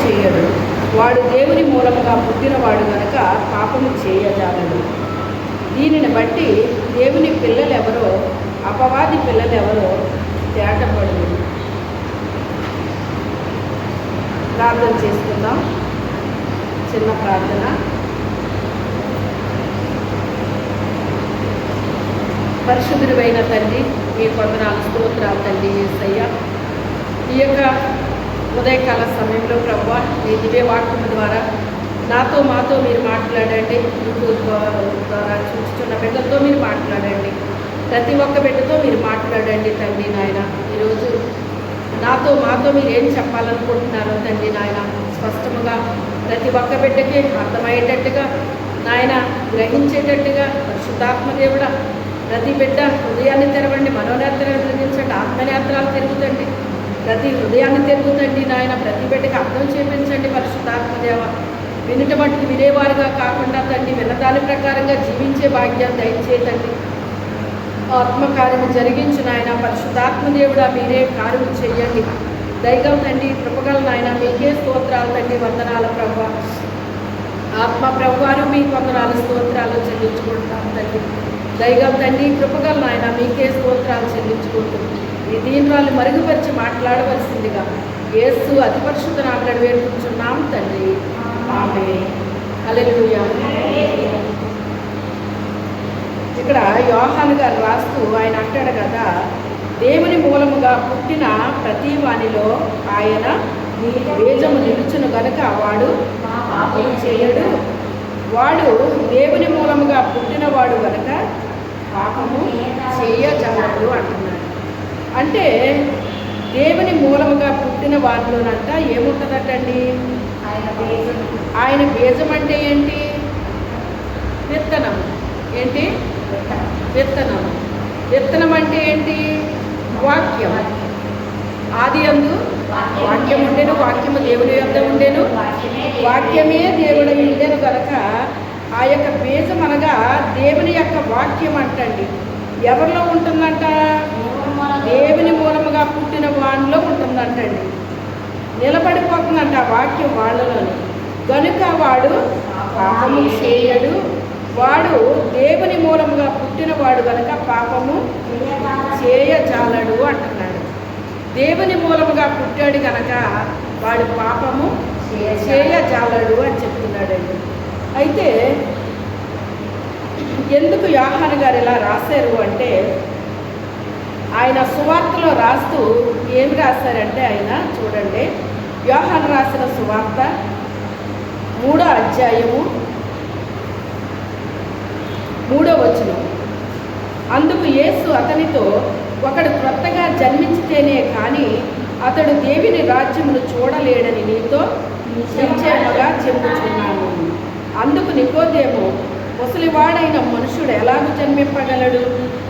చేయడు. వాడు దేవుని మూలముగా పుట్టినవాడు గనుక పాపము చేయజాలడు. దీనిని బట్టి దేవుని పిల్లలెవరో అపవాది పిల్లలెవరో తేటపడు. ప్రార్థన చేసుకుందాం. చిన్న ప్రార్థన. పరిశుద్ధుడైన తండ్రి, మీ వందనాలు స్తోత్రాలు తండ్రి యేసయ్య. ఈ యొక్క ఉదయకాల సమయంలో ప్రభువా, మీ దివ్య వాక్యం ద్వారా నాతో మాతో మీరు మాట్లాడండి. యూట్యూబ్ ద్వారా చూస్తున్న బిడ్డలతో మీరు మాట్లాడండి. ప్రతి ఒక్క బిడ్డతో మీరు మాట్లాడండి తండ్రి నాయన. ఈరోజు నాతో మాతో మీరు ఏం చెప్పాలనుకుంటున్నారో తండ్రి నాయన స్పష్టముగా ప్రతి ఒక్క బిడ్డకి అర్థమయ్యేటట్టుగా నాయన గ్రహించేటట్టుగా పరిశుద్ధాత్మ దేవుడా ప్రతి బిడ్డ హృదయాన్ని తెరవండి, మనోనేత్రాలు తిరిగించండి, ఆత్మనేత్రాలు తిరుగుతండి, ప్రతి హృదయాన్ని తిరుగుతండి నాయన. ప్రతి బిడ్డకి అర్థం చేయించండి పరిశుద్ధాత్మదేవ. వినుట మట్టుకు వినేవారుగా కాకుండా తండ్రి విన్నదాని ప్రకారంగా జీవించే భాగ్యాన్ని దయచేతండి. ఆత్మకార్యము జరిగించు నాయన. పరిశుద్ధాత్మదేవుడా మీరే కార్యము చేయండి. దైవం తండ్రి కృపగల నాయన మీకే స్తోత్రాలు తండ్రి, వందనాల ప్రభు. ఆత్మ ప్రభువారు మీకు వందనాలు స్తోత్రాలు చెల్లించుకుంటాం తండ్రి. దైవం తండ్రి కృపగల నాయన మీకే స్తోత్రాలు చెల్లించుకుంటుంది. ఈ దీనురాలు మరుగుపరిచి మాట్లాడవలసిందిగా యేసు అతి పరిశుద్ధ నామమున వేడుకుంటున్నాం తండ్రి, ఆమేన్. హల్లెలూయా. ఇక్కడ యోహాను గారు రాస్తూ ఆయన అంటాడు కదా, దేవుని మూలముగా పుట్టిన ప్రతి వానిలో ఆయన బీజము నిలుచును గనుక వాడు పాపము చేయడు. వాడు దేవుని మూలముగా పుట్టినవాడు గనుక పాపము చేయజాలడు అంటున్నాడు. అంటే దేవుని మూలముగా పుట్టిన వారిలోనంట ఏముంటుందటండి? ఆయన బీజం అంటే ఏంటి? విత్తనం. ఏంటి? విత్తనం. విత్తనం అంటే ఏంటి? వాక్యం. ఆది యందు వాక్యం ఉండెను, వాక్యము దేవుని యొద్ద ఉండెను, వాక్యమే దేవుడు ఉండెను కనుక ఆ యొక్క బీజం అనగా దేవుని యొక్క వాక్యం అంటండి. ఎవరిలో ఉంటుందంట? దేవుని మూలముగా పుట్టిన వానిలో ఉంటుందంటండి. నిలబడిపోతుందంట ఆ వాక్యం వాళ్ళలోని. కనుక వాడు పాపము చేయడు. వాడు దేవుని మూలముగా పుట్టినవాడు కనుక పాపము చేయజాలడు అంటున్నాడు. దేవుని మూలముగా పుట్టాడు కనుక వాడు పాపము చేయజాలడు అని చెప్తున్నాడండి. అయితే ఎందుకు యోహాను గారు ఇలా రాశారు అంటే, ఆయన సువార్తలో రాస్తూ ఏమి రాశారంటే, ఆయన చూడండి, యోహాను రాసిన సువార్త 3వ అధ్యాయము 3వ వచనం. అందుకు యేసు అతనితో, ఒకడు క్రొత్తగా జన్మించితేనే కానీ అతడు దేవుని రాజ్యమును చూడలేడని నీతో నిశ్చయముగా చెప్పుచున్నాను. అందుకు నికోదేము, ముసలివాడైన మనుషుడు ఎలాగూ జన్మింపగలడు?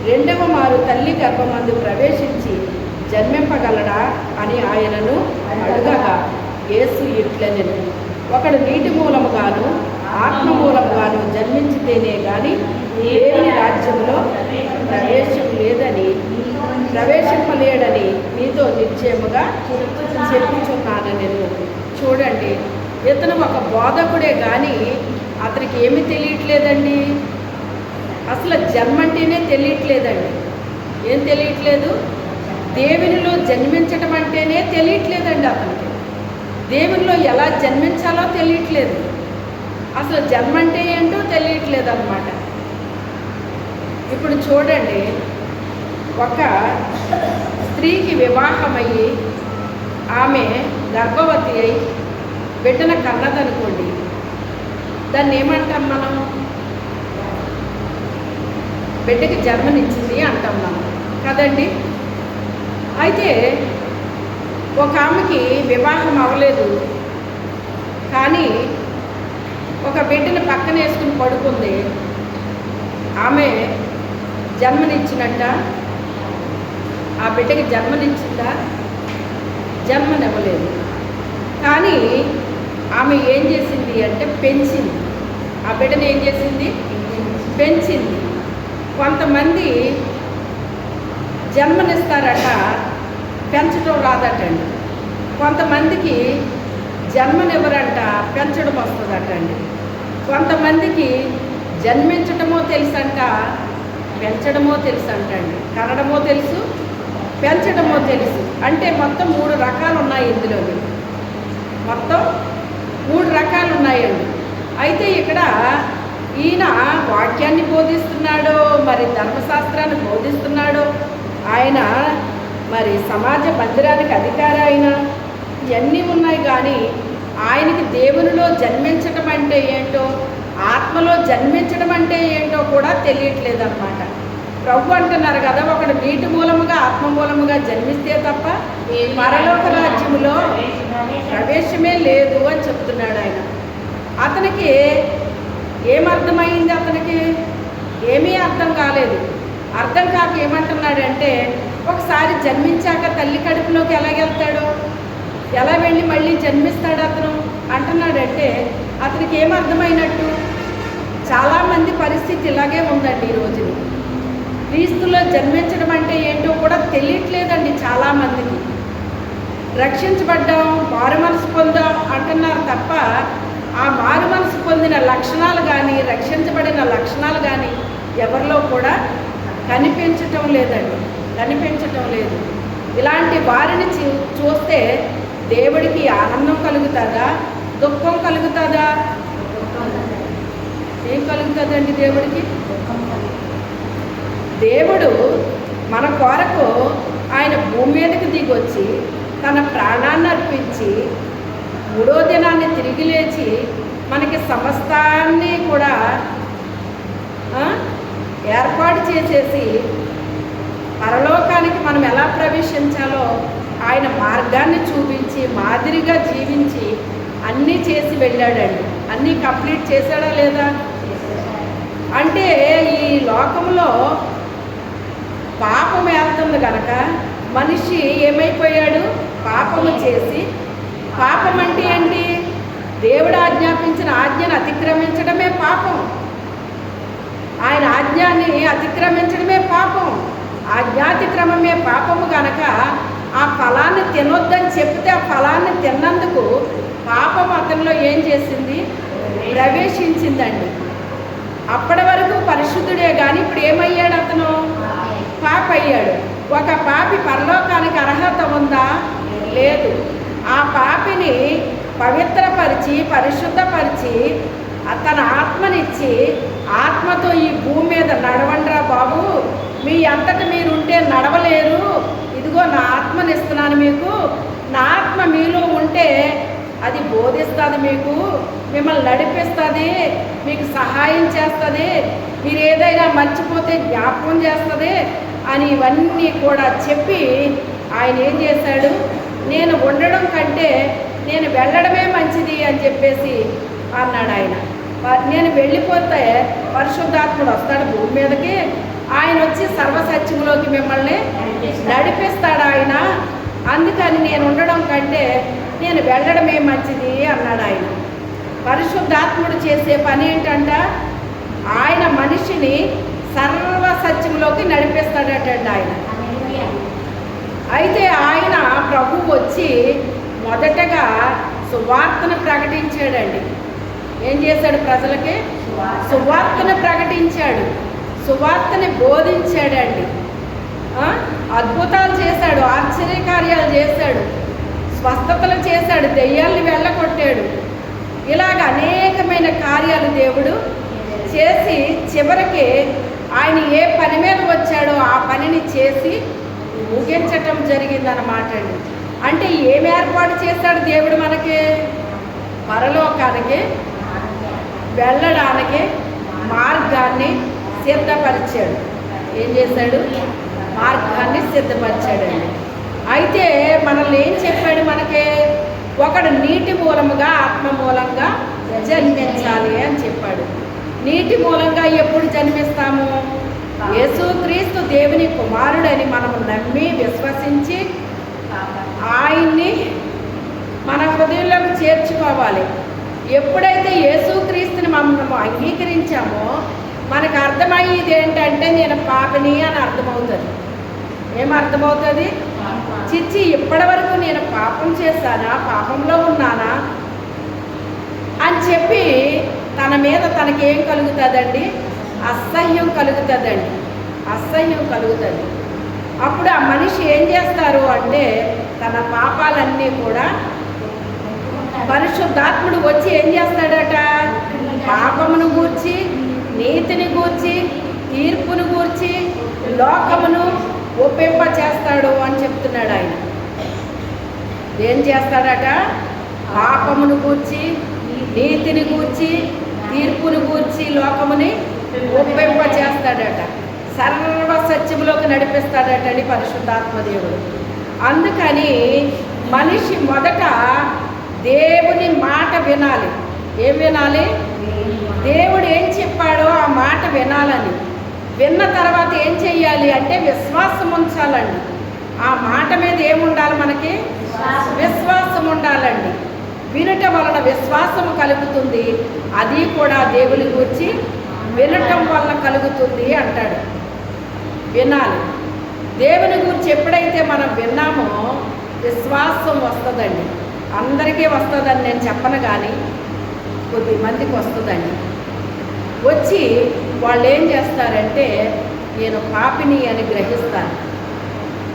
రెండవ మారు తల్లి గర్భమందు ప్రవేశించి జన్మింపగలడా అని ఆయనను అడుగగా యేసు ఇట్లనెను, ఒకడు నీటి మూలముగాను ఆత్మ మూలముగాను జన్మించితేనే కానీ దేవుని రాజ్యంలో ప్రవేశింపలేడని నీతో నిశ్చయముగా చెప్పుచున్నాను నేను. చూడండి, ఇతను ఒక బోధకుడే కానీ అతనికి ఏమీ తెలియట్లేదండి. అసలు జన్మంటేనే తెలియట్లేదండి. ఏం తెలియట్లేదు? దేవునిలో జన్మించటం అంటేనే తెలియట్లేదండి అతనికి. దేవునిలో ఎలా జన్మించాలో తెలియట్లేదు. అసలు జన్మంటే ఏంటో తెలియట్లేదు అన్నమాట. ఇప్పుడు చూడండి, ఒక స్త్రీకి వివాహమయ్యి ఆమె గర్భవతి అయి బిడ్డన కన్నదనుకోండి, దాన్ని ఏమంటాం మనం? బిడ్డకి జన్మనిచ్చింది అంటాం మనం కదండి. అయితే ఒక ఆమెకి వివాహం అవ్వలేదు కానీ ఒక బిడ్డని పక్కన వేసుకుని పడుకుంది. ఆమె జన్మనిచ్చినట్ట? ఆ బిడ్డకి జన్మనిచ్చిందా? జన్మనివ్వలేదు. కానీ ఆమె ఏం చేసింది అంటే పెంచింది. ఆ బిడ్డని ఏం చేసింది? పెంచింది. కొంతమంది జన్మనిస్తారట, పెంచడం రాదటండి. కొంతమందికి జన్మనివ్వరంట, పెంచడం వస్తుందట అండి. కొంతమందికి జన్మించటమో తెలుసంట, పెంచడమో తెలుసు అంటండి. కనడమో తెలుసు, పెంచడమో తెలుసు. అంటే మొత్తం 3 రకాలు ఉన్నాయి ఇందులో. మొత్తం 3 రకాలు ఉన్నాయండి. అయితే ఇక్కడ ఈయన వాక్యాన్ని బోధిస్తున్నాడో, మరి ధర్మశాస్త్రాన్ని బోధిస్తున్నాడో, ఆయన మరి సమాజ మందిరానికి అధికారి అయిన ఇవన్నీ ఉన్నాయి. కానీ ఆయనకి దేవునిలో జన్మించడం అంటే ఏంటో, ఆత్మలో జన్మించడం అంటే ఏంటో కూడా తెలియట్లేదు అన్నమాట. ప్రభు అంటున్నారు కదా, ఒకడు నీటి మూలముగా ఆత్మ మూలముగా జన్మిస్తే తప్ప పరలోక రాజ్యములో ప్రవేశమే లేదు అని చెప్తున్నాడు ఆయన. అతనికి ఏమర్థమైంది? అతనికి ఏమీ అర్థం కాలేదు. అర్థం కాక ఏమంటున్నాడంటే, ఒకసారి జన్మించాక తల్లి కడుపులోకి ఎలాగెళ్తాడో, ఎలా వెళ్ళి మళ్ళీ జన్మిస్తాడు అతను అంటున్నాడంటే అతనికి ఏమర్థమైనట్టు? చాలామంది పరిస్థితి ఇలాగే ఉందండి ఈ రోజున. క్రీస్తులో జన్మించడం అంటే ఏంటో కూడా తెలియట్లేదండి చాలామందికి. రక్షించబడ్డాం, మారు మనసు పొందాం అంటున్నారు తప్ప ఆ మారు మనసు పొందిన లక్షణాలు కానీ, రక్షించబడిన లక్షణాలు కానీ ఎవరిలో కూడా కనిపించటం లేదండి, కనిపించటం లేదు. ఇలాంటి వారిని చూస్తే దేవుడికి ఆనందం కలుగుతుందా, దుఃఖం కలుగుతుందా? ఏం కలుగుతుందండి దేవుడికి? దేవుడు మన కొరకు ఆయన భూమి మీదకి దిగొచ్చి తన ప్రాణాన్ని అర్పించి 3వ దినాన్ని తిరిగి లేచి మనకి సమస్తాన్ని కూడా ఏర్పాటు చేసేసి పరలోకానికి మనం ఎలా ప్రవేశించాలో ఆయన మార్గాన్ని చూపించి మాదిరిగా జీవించి అన్నీ చేసి వెళ్ళాడండి. అన్నీ కంప్లీట్ చేశాడా లేదా? అంటే ఈ లోకంలో పాపం వెళ్తుంది కనుక మనిషి ఏమైపోయాడు? పాపము చేసి, పాపం అంటే ఏంటి? దేవుడు ఆజ్ఞాపించిన ఆజ్ఞను అతిక్రమించడమే పాపం. ఆయన ఆజ్ఞాన్ని అతిక్రమించడమే పాపం. ఆజ్ఞాతిక్రమమే పాపము కనుక ఆ ఫలాన్ని తినొద్దని చెప్తే ఆ ఫలాన్ని తిన్నందుకు పాపం అతనిలో ఏం చేసింది? ప్రవేశించిందండి. అప్పటి వరకు పరిశుద్ధుడే కానీ ఇప్పుడు ఏమయ్యాడు? అతను పాపి అయ్యాడు. ఒక పాపి పరలోకానికి అర్హత ఉందా? లేదు. ఆ పాపిని పవిత్రపరిచి పరిశుద్ధపరిచి తన ఆత్మనిచ్చి, ఆత్మతో ఈ భూమి మీద నడవండిరా బాబు, మీ అంతటి మీరుంటే నడవలేరు, ఇదిగో నా ఆత్మనిస్తున్నాను మీకు, నా ఆత్మ మీలో ఉంటే అది బోధిస్తుంది, మీకు మిమ్మల్ని నడిపిస్తుంది, మీకు సహాయం చేస్తుంది, మీరు ఏదైనా మర్చిపోతే జ్ఞాపకం చేస్తుంది అని ఇవన్నీ కూడా చెప్పి ఆయన ఏం చేశాడు? నేను ఉండడం కంటే నేను వెళ్ళడమే మంచిది అని చెప్పేసి అన్నాడు ఆయన. నేను వెళ్ళిపోతే పరిశుద్ధాత్ముడు వస్తాడు భూమి మీదకి, ఆయన వచ్చి సర్వసత్యంలోకి మిమ్మల్ని నడిపిస్తాడు ఆయన. అందుకని నేను ఉండడం కంటే నేను వెళ్ళడమే మంచిది అన్నాడు ఆయన. పరిశుద్ధాత్ముడు చేసే పని ఏంటంట? ఆయన మనిషిని సర్వసత్యంలోకి నడిపిస్తాడటండి ఆయన. అయితే ఆయన ప్రభు వచ్చి మొదటగా సువార్తను ప్రకటించాడండి. ఏం చేశాడు? ప్రజలకి సువార్తను ప్రకటించాడు, సువార్తని బోధించాడండి. అద్భుతాలు చేశాడు, ఆశ్చర్యకార్యాలు చేశాడు, స్వస్థతలు చేశాడు, దెయ్యాల్ని వెళ్ళగొట్టాడు. ఇలాగ అనేకమైన కార్యాలు దేవుడు చేసి చివరికి ఆయన ఏ పని మీద వచ్చాడో ఆ పనిని చేసి ముగించటం జరిగిందన్నమాట అండి. అంటే ఏం ఏర్పాటు చేశాడు దేవుడు? మనకి పరలోకానికి వెళ్ళడానికి మార్గాన్ని సిద్ధపరిచాడు. ఏం చేశాడు? మార్గాన్ని సిద్ధపరిచాడండి. అయితే మనల్ని ఏం చెప్పాడు? మనకి ఒకడు నీటి మూలముగా ఆత్మ మూలంగా జన్మించాలి అని చెప్పాడు. నీటి మూలంగా ఎప్పుడు జన్మిస్తాము? యేసుక్రీస్తు దేవుని కుమారుడని మనము నమ్మి విశ్వసించి ఆయన్ని మన హృదయంలోకి చేర్చుకోవాలి. ఎప్పుడైతే యేసుక్రీస్తుని మనము అంగీకరించామో మనకు అర్థమయ్యేది ఏంటంటే నేను పాపిని అని అర్థమవుతుంది. ఏమర్థమవుతుంది? చిచ్చి ఇప్పటి వరకు నేను పాపం చేశానా, పాపంలో ఉన్నానా, మన మీద తనకేం కలుగుతుందండి? అసహ్యం కలుగుతుందండి, అసహ్యం కలుగుతుంది. అప్పుడు ఆ మనిషి ఏం చేస్తారు అంటే తన పాపాలన్నీ కూడా పరిశుద్ధాత్ముడు వచ్చి ఏం చేస్తాడట? పాపమును గూర్చి, నీతిని గూర్చి, తీర్పును గూర్చి లోకమును ఒప్పింప చేస్తాడు అని చెప్తున్నాడు ఆయన. ఏం చేస్తాడట? పాపమును గూర్చి, నీతిని గూర్చి, తీర్పును గూర్చి లోకముని ఒప్పింప చేస్తాడట. సర్వ సత్యములోకి నడిపిస్తాడటండి పరిశుద్ధాత్మ దేవుడు. అందుకని మనిషి మొదట దేవుని మాట వినాలి. ఏం వినాలి? దేవుడు ఏం చెప్పాడో ఆ మాట వినాలని. విన్న తర్వాత ఏం చెయ్యాలి అంటే విశ్వాసం ఉంచాలండి. ఆ మాట మీద ఏముండాలి? మనకి విశ్వాసం ఉండాలండి. వినటం వలన విశ్వాసము కలుగుతుంది, అది కూడా దేవుని గురించి వినటం వలన కలుగుతుంది అంటాడు. వినాలి. దేవుని గురించి ఎప్పుడైతే మనం విన్నామో విశ్వాసం వస్తుందండి. అందరికీ వస్తుందని నేను చెప్పను, కానీ కొద్ది మందికి వస్తుందండి. వచ్చి వాళ్ళు ఏం చేస్తారంటే నేను పాపిని అని గ్రహిస్తాను.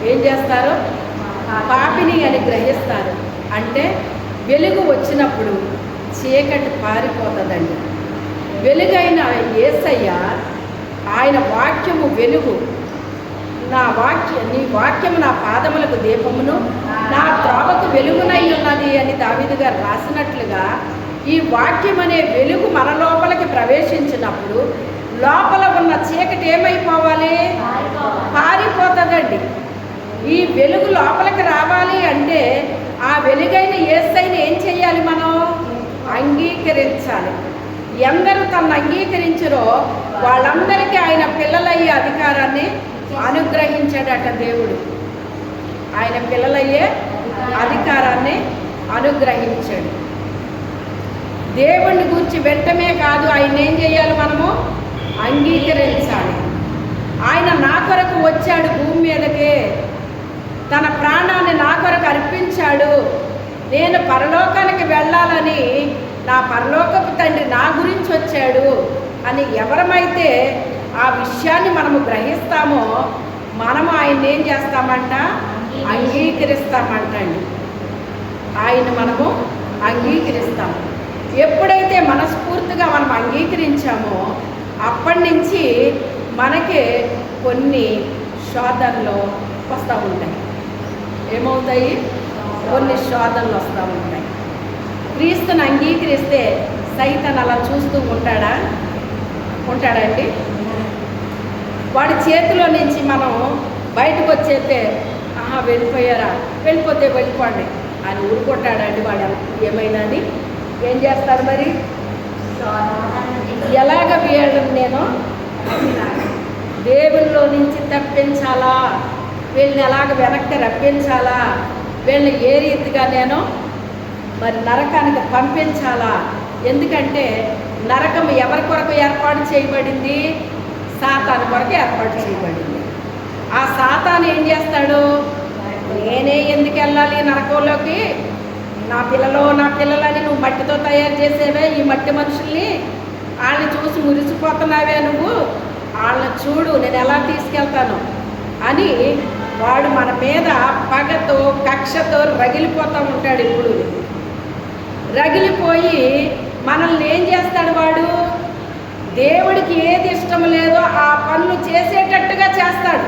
ఏం చేస్తారు? పాపిని అని గ్రహిస్తారు. అంటే వెలుగు వచ్చినప్పుడు చీకటి పారిపోతుందండి. వెలుగైన యేసయ్య, ఆయన వాక్యము వెలుగు. నీ వాక్యము నా పాదములకు దీపమును, నా త్రోవకు వెలుగునై ఉన్నది అని దావీదు గారు రాసినట్లుగా ఈ వాక్యం అనే వెలుగు మన లోపలికి ప్రవేశించినప్పుడు లోపల ఉన్న చీకటి ఏమైపోవాలి? పారిపోతుందండి. ఈ వెలుగు లోపలికి రావాలి అంటే ఆ వెలుగైన యేసయ్యని ఏం చేయాలి? మనం అంగీకరించాలి. ఎందరూ తను అంగీకరించరో వాళ్ళందరికీ ఆయన పిల్లలయ్యే అధికారాన్ని అనుగ్రహించాడట దేవుడు. ఆయన పిల్లలయ్యే అధికారాన్ని అనుగ్రహించాడు. దేవుణ్ణి గురించి వెంటనే కాదు, ఆయన ఏం చేయాలి? మనము అంగీకరించాలి. ఆయన నా కొరకు వచ్చాడు, భూమి మీదకే తన ప్రాణాన్ని నా కొరకు అర్పించాడు. నేను పరలోకానికి వెళ్ళాలని నా పరలోకపు తండ్రి నా గురించి వచ్చాడు అని ఎవరమైతే ఆ విషయాన్ని మనము గ్రహిస్తామో మనము ఆయన్ని ఏం చేస్తామంట? అంగీకరిస్తామంటండి. ఆయన మనము అంగీకరిస్తాము. ఎప్పుడైతే మనస్ఫూర్తిగా మనం అంగీకరించామో అప్పటి నుంచి మనకే కొన్ని శోధనలు వస్తూ ఉంటాయి. ఏమవుతాయి? కొన్ని శోధనలు వస్తూ ఉంటాయి. క్రీస్తుని అంగీకరిస్తే సైతాన్ అలా చూస్తూ ఉంటాడండి. వాడి చేతిలో నుంచి మనం బయటకు వచ్చేస్తే వెళ్ళిపోయారా, వెళ్ళిపోతే వెళ్ళిపోండి అని ఊరుకుంటాడండి. వాడు ఏమైనా అని ఏం చేస్తారు మరి? ఎలాగ వీళ్ళని నేను దేవుల్లో నుంచి తప్పించాలా, వీళ్ళని ఎలాగ వెనక్కి రప్పించాలా, వీళ్ళని ఏ రీతిగా నేను మరి నరకానికి పంపించాలా? ఎందుకంటే నరకం ఎవరి కొరకు ఏర్పాటు చేయబడింది? సాతాను కొరకు ఏర్పాటు చేయబడింది. ఆ సాతాను ఏం చేస్తాడు? నేనే ఎందుకు వెళ్ళాలి నరకంలోకి? నా పిల్లలని నువ్వు మట్టితో తయారు చేసేవే, ఈ మట్టి మనుషుల్ని వాళ్ళని చూసి మురిసిపోతున్నావే, నువ్వు వాళ్ళని చూడు నేను ఎలా తీసుకెళ్తాను అని వాడు మన మీద పగతో కక్షతో రగిలిపోతూ ఉంటాడు. ఇప్పుడు రగిలిపోయి మనల్ని ఏం చేస్తాడు? వాడు దేవుడికి ఏది ఇష్టం లేదో ఆ పనులు చేసేటట్టుగా చేస్తాడు.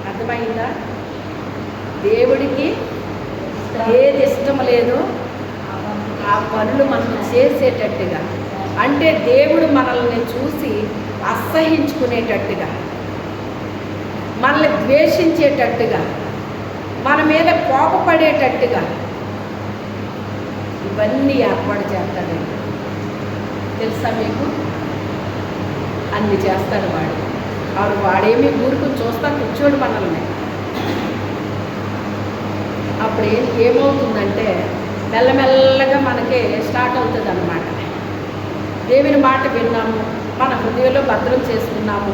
అర్థమైందా? దేవుడికి ఏది ఇష్టం లేదో ఆ పనులు మనం చేసేటట్టుగా, అంటే దేవుడు మనల్ని చూసి అసహించుకునేటట్టుగా, మనల్ని ద్వేషించేటట్టుగా, మన మీద కోపపడేటట్టుగా ఇవన్నీ ఏర్పాటు చేస్తాడండి. తెలుసా మీకు? అన్ని చేస్తాడు వాడు. వాడేమీ ఊరుకుని చూస్తా కూర్చోడు మనల్ని. అప్పుడు ఏమవుతుందంటే మెల్లమెల్లగా మనకే స్టార్ట్ అవుతుంది అన్నమాట. దేవుని మాట విన్నాము, మన హృదయంలో భద్రం చేసుకున్నాము.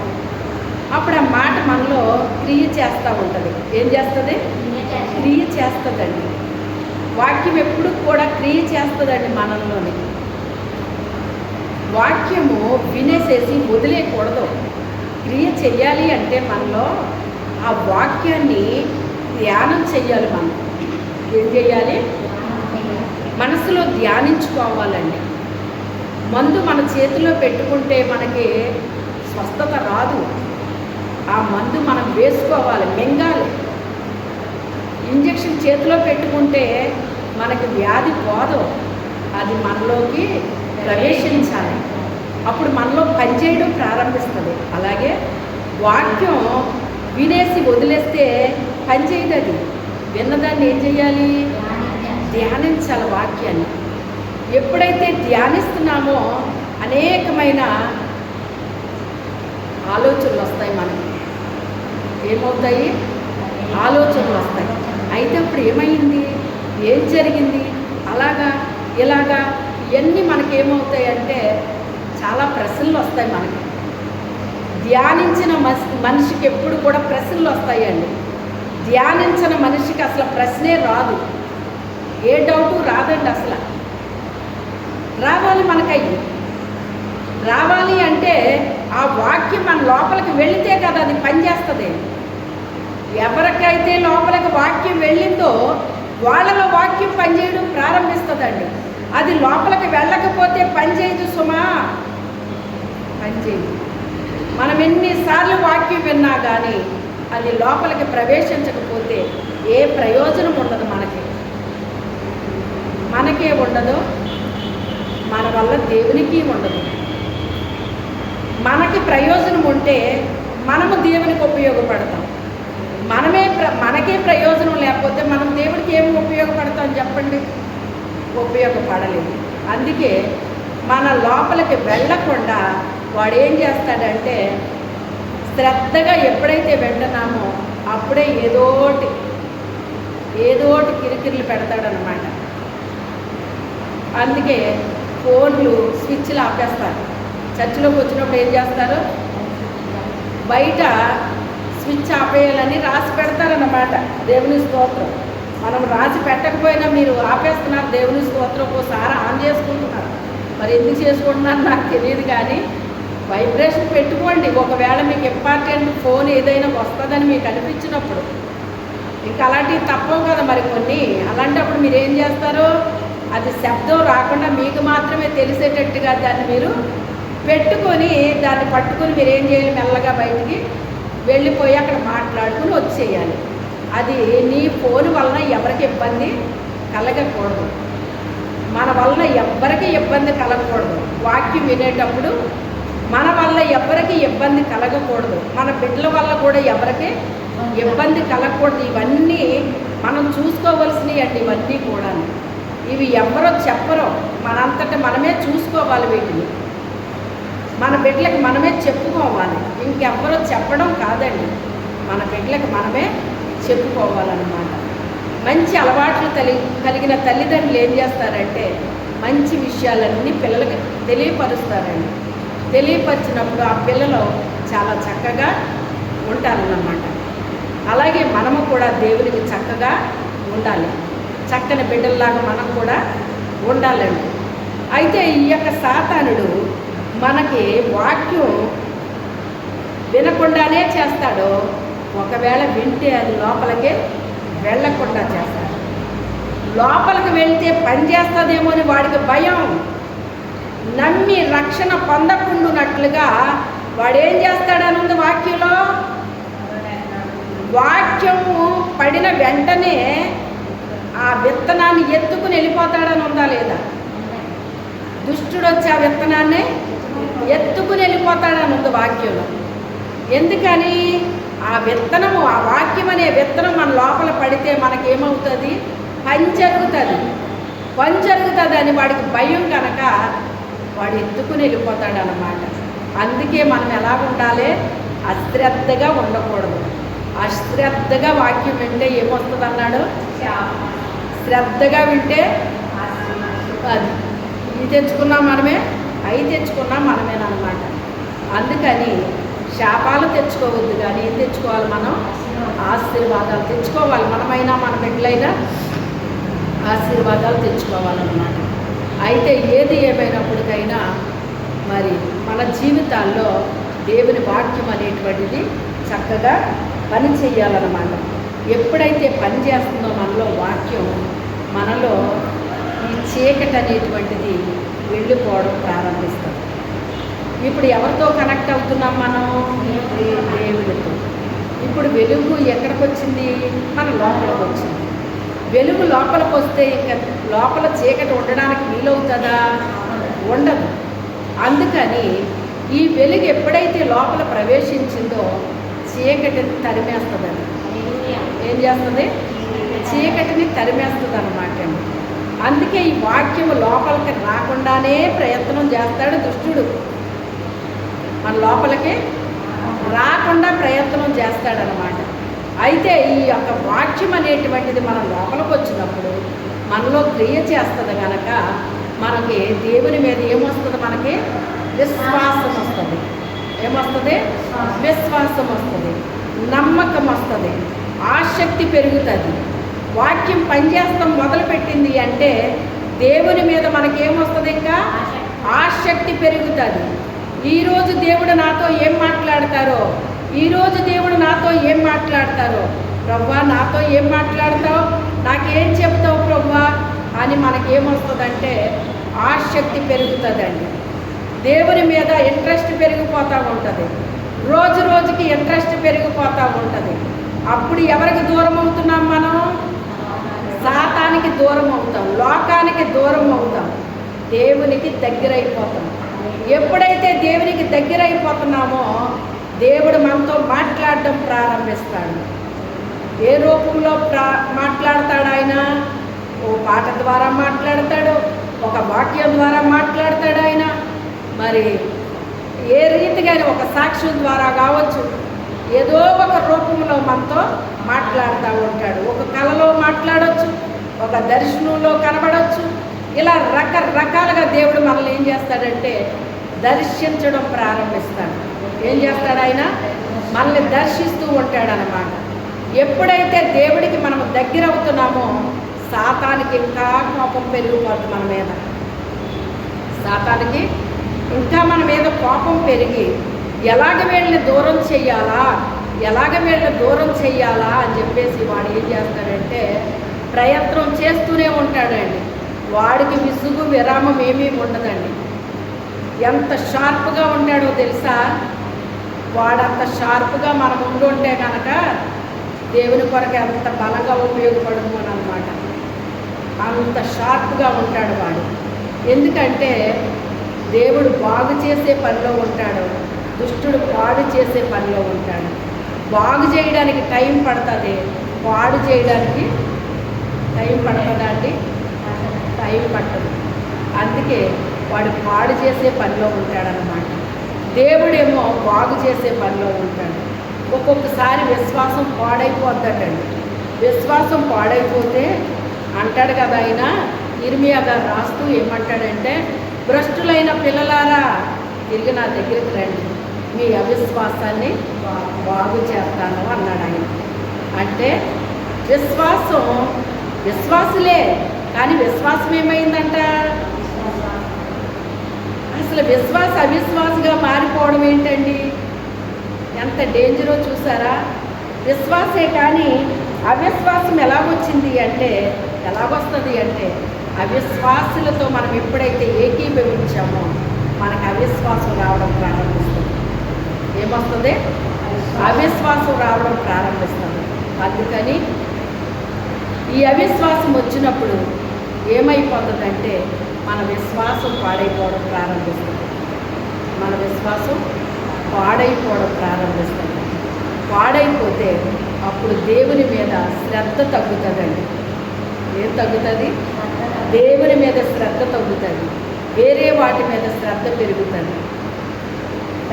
అప్పుడు ఆ మాట మనలో క్రియ చేస్తూ ఉంటుంది. ఏం చేస్తుంది? క్రియ చేస్తుందండి. వాక్యం ఎప్పుడు కూడా క్రియ చేస్తుందండి మనల్లోని. వాక్యము వినేసేసి వదిలేయకూడదు. క్రియ చెయ్యాలి అంటే మనలో ఆ వాక్యాన్ని ధ్యానం చెయ్యాలి. మనం ఏం చెయ్యాలి? మనసులో ధ్యానించుకోవాలండి. మందు మన చేతిలో పెట్టుకుంటే మనకి స్వస్థత రాదు. ఆ మందు మనం వేసుకోవాలి, మింగాలి. ఇంజెక్షన్ చేతిలో పెట్టుకుంటే మనకి వ్యాధి పోదు. అది మనలోకి ప్రవేశించాలి. అప్పుడు మనలో పనిచేయడం ప్రారంభిస్తుంది. అలాగే వాక్యం వినేసి వదిలేస్తే పనిచేయదు. అది విన్నదాన్ని ఏం చేయాలి? ధ్యానించాలి వాక్యాన్ని. ఎప్పుడైతే ధ్యానిస్తున్నామో అనేకమైన ఆలోచనలు వస్తాయి. మనకి ఏమవుతాయి? ఆలోచనలు వస్తాయి. అయితే అప్పుడు ఏమైంది, ఏం జరిగింది, అలాగా ఇలాగా ఇవన్నీ మనకి ఏమవుతాయంటే చాలా ప్రశ్నలు వస్తాయి. మనకి ధ్యానించిన మనిషికి ఎప్పుడు కూడా ప్రశ్నలు వస్తాయండి. ధ్యానించిన మనిషికి అసలు ప్రశ్నే రాదు, ఏ డౌటు రాదండి. అసలు రావాలి, మనకయ్యి రావాలి అంటే ఆ వాక్యం మన లోపలికి వెళితే కదా అది పనిచేస్తుంది. ఎవరికైతే లోపలికి వాక్యం వెళ్ళిందో వాళ్ళలో వాక్యం పనిచేయడం ప్రారంభిస్తుందండి. అది లోపలికి వెళ్ళకపోతే పనిచేయదు సుమా, పనిచేయదు. మనం ఎన్నిసార్లు వాక్యం విన్నా కానీ అది లోపలికి ప్రవేశించకపోతే ఏ ప్రయోజనం ఉండదు. మనకే ఉండదు, మన వల్ల దేవునికి ఉండదు. మనకి ప్రయోజనం ఉంటే మనము దేవునికి ఉపయోగపడతాం. మనకే ప్రయోజనం లేకపోతే మనం దేవుడికి ఏమి ఉపయోగపడతాం చెప్పండి? ఉపయోగపడలేదు. అందుకే మన లోపలికి వెళ్ళకుండా వాడు ఏం చేస్తాడంటే శ్రద్ధగా ఎప్పుడైతే వింటున్నామో అప్పుడే ఏదోటి కిరికిరిలు పెడతాడనమాట. అందుకే ఫోన్లు స్విచ్లు ఆపేస్తారు. చర్చిలోకి వచ్చినప్పుడు ఏం చేస్తారు? బయట స్విచ్ ఆపేయాలని రాసి పెడతారన్నమాట. దేవుని స్తోత్రం. మనం రాసి పెట్టకపోయినా మీరు ఆపేస్తున్నారు. దేవుని స్తోత్రం ఒకసారి ఆన్ చేసుకుంటున్నారు. మరి ఎందుకు చేసుకుంటున్నారు నాకు తెలియదు, కానీ వైబ్రేషన్ పెట్టుకోండి. ఒకవేళ మీకు ఇంపార్టెంట్ ఫోన్ ఏదైనా వస్తుందని మీకు అనిపించినప్పుడు, ఇంకా అలాంటివి తప్పవు కదా మరి కొన్ని. అలాంటప్పుడు మీరు ఏం చేస్తారు? అది శబ్దం రాకుండా మీకు మాత్రమే తెలిసేటట్టుగా దాన్ని మీరు పెట్టుకొని దాన్ని పట్టుకొని మీరు ఏం చేయాలి? మెల్లగా బయటికి వెళ్ళిపోయి అక్కడ మాట్లాడుకుని వచ్చేయాలి. అది నీ ఫోన్ వలన ఎవరికి ఇబ్బంది కలగకూడదు. మన వలన ఎవ్వరికి ఇబ్బంది కలగకూడదు. వాక్యం వినేటప్పుడు మన వల్ల ఎవరికి ఇబ్బంది కలగకూడదు. మన బిడ్డల వల్ల కూడా ఎవరికి ఇబ్బంది కలగకూడదు. ఇవన్నీ మనం చూసుకోవలసినవి అండి. ఇవన్నీ కూడా ఇవి ఎవరో చెప్పరో, మనంతటా మనమే చూసుకోవాలి. వీటిని మన బిడ్డలకు మనమే చెప్పుకోవాలి. ఇంకెవ్వరో చెప్పడం కాదండి, మన బిడ్డలకు మనమే చెప్పుకోవాలన్నమాట. మంచి అలవాట్లు కలిగిన తల్లిదండ్రులు ఏం చేస్తారంటే మంచి విషయాలన్నీ పిల్లలకి తెలియపరుస్తారండి. తెలియపరిచినప్పుడు ఆ పిల్లలు చాలా చక్కగా ఉంటారన్నమాట. అలాగే మనము కూడా దేవునికి చక్కగా ఉండాలి. చక్కని బిడ్డల్లాగా మనం కూడా ఉండాలండి. అయితే ఈ యొక్క సాతానుడు మనకి వాక్యం వినకుండానే చేస్తాడు. ఒకవేళ వింటే అది లోపలికి వెళ్ళకుండా చేస్తాడు. లోపలికి వెళ్తే పని చేస్తుందేమో అని వాడికి భయం. నమ్మి రక్షణ పొందకుండానట్లుగా వాడు ఏం చేస్తాడని ఉంది వాక్యంలో. వాక్యము పడిన వెంటనే ఆ విత్తనాన్ని ఎత్తుకుని వెళ్ళిపోతాడని ఉందా లేదా? దుష్టుడు వచ్చి ఆ విత్తనాన్ని ఎత్తుకుని వెళ్ళిపోతాడని ఉంది వాక్యంలో. ఎందుకని? ఆ విత్తనము, ఆ వాక్యం అనే విత్తనం మన లోపల పడితే మనకేమవుతుంది? పని జరుగుతుంది అని వాడికి భయం కనుక వాడు ఎత్తుకుని వెళ్ళిపోతాడు అన్నమాట. అందుకే మనం ఎలా ఉండాలి? అశ్రద్ధగా ఉండకూడదు. అశ్రద్ధగా వాక్యం వింటే ఏమొస్తుంది అన్నాడు? శ్రద్ధగా వింటే అది ఇది తెచ్చుకున్నాం మనమే, అవి తెచ్చుకున్నాం మనమేనమాట. అందుకని శాపాలు తెచ్చుకోవద్దు, కానీ ఏం తెచ్చుకోవాలి? మనం ఆశీర్వాదాలు తెచ్చుకోవాలి. మనమైనా మన బిడ్డలైనా ఆశీర్వాదాలు తెచ్చుకోవాలన్నమాట. అయితే ఏది ఏమైనప్పటికైనా మరి మన జీవితాల్లో దేవుని వాక్యం అనేటువంటిది చక్కగా పని చేయాలన్నమాట. ఎప్పుడైతే పని చేస్తుందో మనలో వాక్యం, మనలో ఈ చీకటి అనేటువంటిది వెళ్ళిపోవడం ప్రారంభిస్తాం. ఇప్పుడు ఎవరితో కనెక్ట్ అవుతున్నాం మనం? దేవుడితో. ఇప్పుడు వెలుగు ఎక్కడికి వచ్చింది? మన లోపలికి వచ్చింది. వెలుగు లోపలికి వస్తే ఇంకా లోపల చీకటి ఉండడానికి వీలవుతుందా? ఉండదు. అందుకని ఈ వెలుగు ఎప్పుడైతే లోపల ప్రవేశించిందో చీకటిని తరిమేస్తుందని. ఏం చేస్తుంది? చీకటిని తరిమేస్తుంది అన్నమాట. అందుకే ఈ వాక్యము లోపలికి రాకుండానే ప్రయత్నం చేస్తాడు దుష్టుడు. మన లోపలికి రాకుండా ప్రయత్నం చేస్తాడనమాట. అయితే ఈ యొక్క వాక్యం అనేటువంటిది మన లోపలికి వచ్చినప్పుడు మనలో క్రియ చేస్తుంది కనుక మనకి దేవుని మీద ఏమొస్తుంది? మనకి విశ్వాసం వస్తుంది. ఏమొస్తుంది? విశ్వాసం వస్తుంది, నమ్మకం వస్తుంది, ఆసక్తి పెరుగుతుంది. వాక్యం పనిచేస్తాం మొదలుపెట్టింది అంటే దేవుని మీద మనకేమొస్తుంది? ఇంకా ఆసక్తి పెరుగుతుంది. ఈరోజు దేవుడు నాతో ఏం మాట్లాడతారో, ఈరోజు దేవుడు నాతో ఏం మాట్లాడతారో, ప్రభువా నాతో ఏం మాట్లాడతావు, నాకేం చెప్తావు ప్రభువా అని మనకేమొస్తుందంటే ఆసక్తి పెరుగుతుందండి. దేవుని మీద ఇంట్రెస్ట్ పెరిగిపోతూ ఉంటుంది. రోజు రోజుకి ఇంట్రెస్ట్ పెరిగిపోతూ ఉంటుంది. అప్పుడు ఎవరికి దూరం అవుతున్నాం మనం? సాతానికి దూరం అవుతాం, లోకానికి దూరం అవుతాం, దేవునికి దగ్గర అయిపోతాం. ఎప్పుడైతే దేవునికి దగ్గర అయిపోతున్నామో దేవుడు మనతో మాట్లాడడం ప్రారంభిస్తాడు. ఏ రూపంలో మాట్లాడతాడు ఆయన? ఓ పాట ద్వారా మాట్లాడతాడు, ఒక వాక్యం ద్వారా మాట్లాడతాడు ఆయన. మరి ఏ రీతిగా ఒక సాక్ష్యం ద్వారా కావచ్చు, ఏదో ఒక రూపంలో మనతో మాట్లాడుతూ ఉంటాడు. ఒక కళలో మాట్లాడవచ్చు, ఒక దర్శనంలో కనబడవచ్చు. ఇలా రకరకాలుగా దేవుడు మనల్ని ఏం చేస్తాడంటే దర్శించడం ప్రారంభిస్తాడు. ఏం చేస్తాడు ఆయన? మనల్ని దర్శిస్తూ ఉంటాడనమాట. ఎప్పుడైతే దేవుడికి మనం దగ్గర అవుతున్నామో సాతానికి ఇంకా కోపం పెరిగిపోతుంది మన మీద. సాతానికి ఇంకా మన మీద కోపం పెరిగి ఎలాగ వీళ్ళని దూరం చెయ్యాలా, ఎలాగ వీళ్ళని దూరం చెయ్యాలా అని చెప్పేసి వాడు ఏం చేస్తాడంటే ప్రయత్నం చేస్తూనే ఉంటాడండి. వాడికి విసుగు విరామం ఏమీ ఉండదండి. ఎంత షార్ప్గా ఉంటాడో తెలుసా? వాడంత షార్ప్గా మనం ఉండుంటే కనుక దేవుని కొరకు ఎంత బలంగా ఉపయోగపడుతుంది అన్నమాట. అంత షార్ప్గా ఉంటాడు వాడు. ఎందుకంటే దేవుడు బాగు చేసే పనిలో ఉంటాడు, దుష్టుడు పాడు చేసే పనిలో ఉంటాడు. బాగు చేయడానికి టైం పడుతుంది, పాడు చేయడానికి టైం పడుతుందా అండి? టైం పట్టదు. అందుకే వాడు పాడు చేసే పనిలో ఉంటాడనమాట. దేవుడేమో బాగు చేసే పనిలో ఉంటాడు. ఒక్కొక్కసారి విశ్వాసం పాడైపోద్దటండి. విశ్వాసం పాడైపోతే అంటాడు కదా ఆయన, ఇర్మియా గారు రాస్తూ ఏమంటాడంటే, భ్రష్టులైన పిల్లలారా తిరిగి నా దగ్గరికి రండి, మీ అవిశ్వాసాన్ని బాగు చేస్తాను అన్నాడు ఆయన. అంటే విశ్వాసులే, కానీ విశ్వాసం ఏమైందంట? అసలు అవిశ్వాసగా మారిపోవడం ఏంటండి? ఎంత డేంజరో చూసారా? విశ్వాసే కానీ అవిశ్వాసం ఎలాగొచ్చింది అంటే, ఎలాగొస్తుంది అంటే అవిశ్వాసులతో మనం ఎప్పుడైతే ఏకీభవించామో మనకు అవిశ్వాసం రావడం ప్రారంభిస్తుంది. ఏమొస్తుంది? అవిశ్వాసం రావడం ప్రారంభిస్తుంది. అందుకని ఈ అవిశ్వాసం వచ్చినప్పుడు ఏమైపోతుందంటే మన విశ్వాసం పాడైపోవడం ప్రారంభిస్తుంది. మన విశ్వాసం పాడైపోవడం ప్రారంభిస్తుంది. పాడైపోతే అప్పుడు దేవుని మీద శ్రద్ధ తగ్గుతుందండి. ఏం తగ్గుతుంది? దేవుని మీద శ్రద్ధ తగ్గుతుంది, వేరే వాటి మీద శ్రద్ధ పెరుగుతుంది.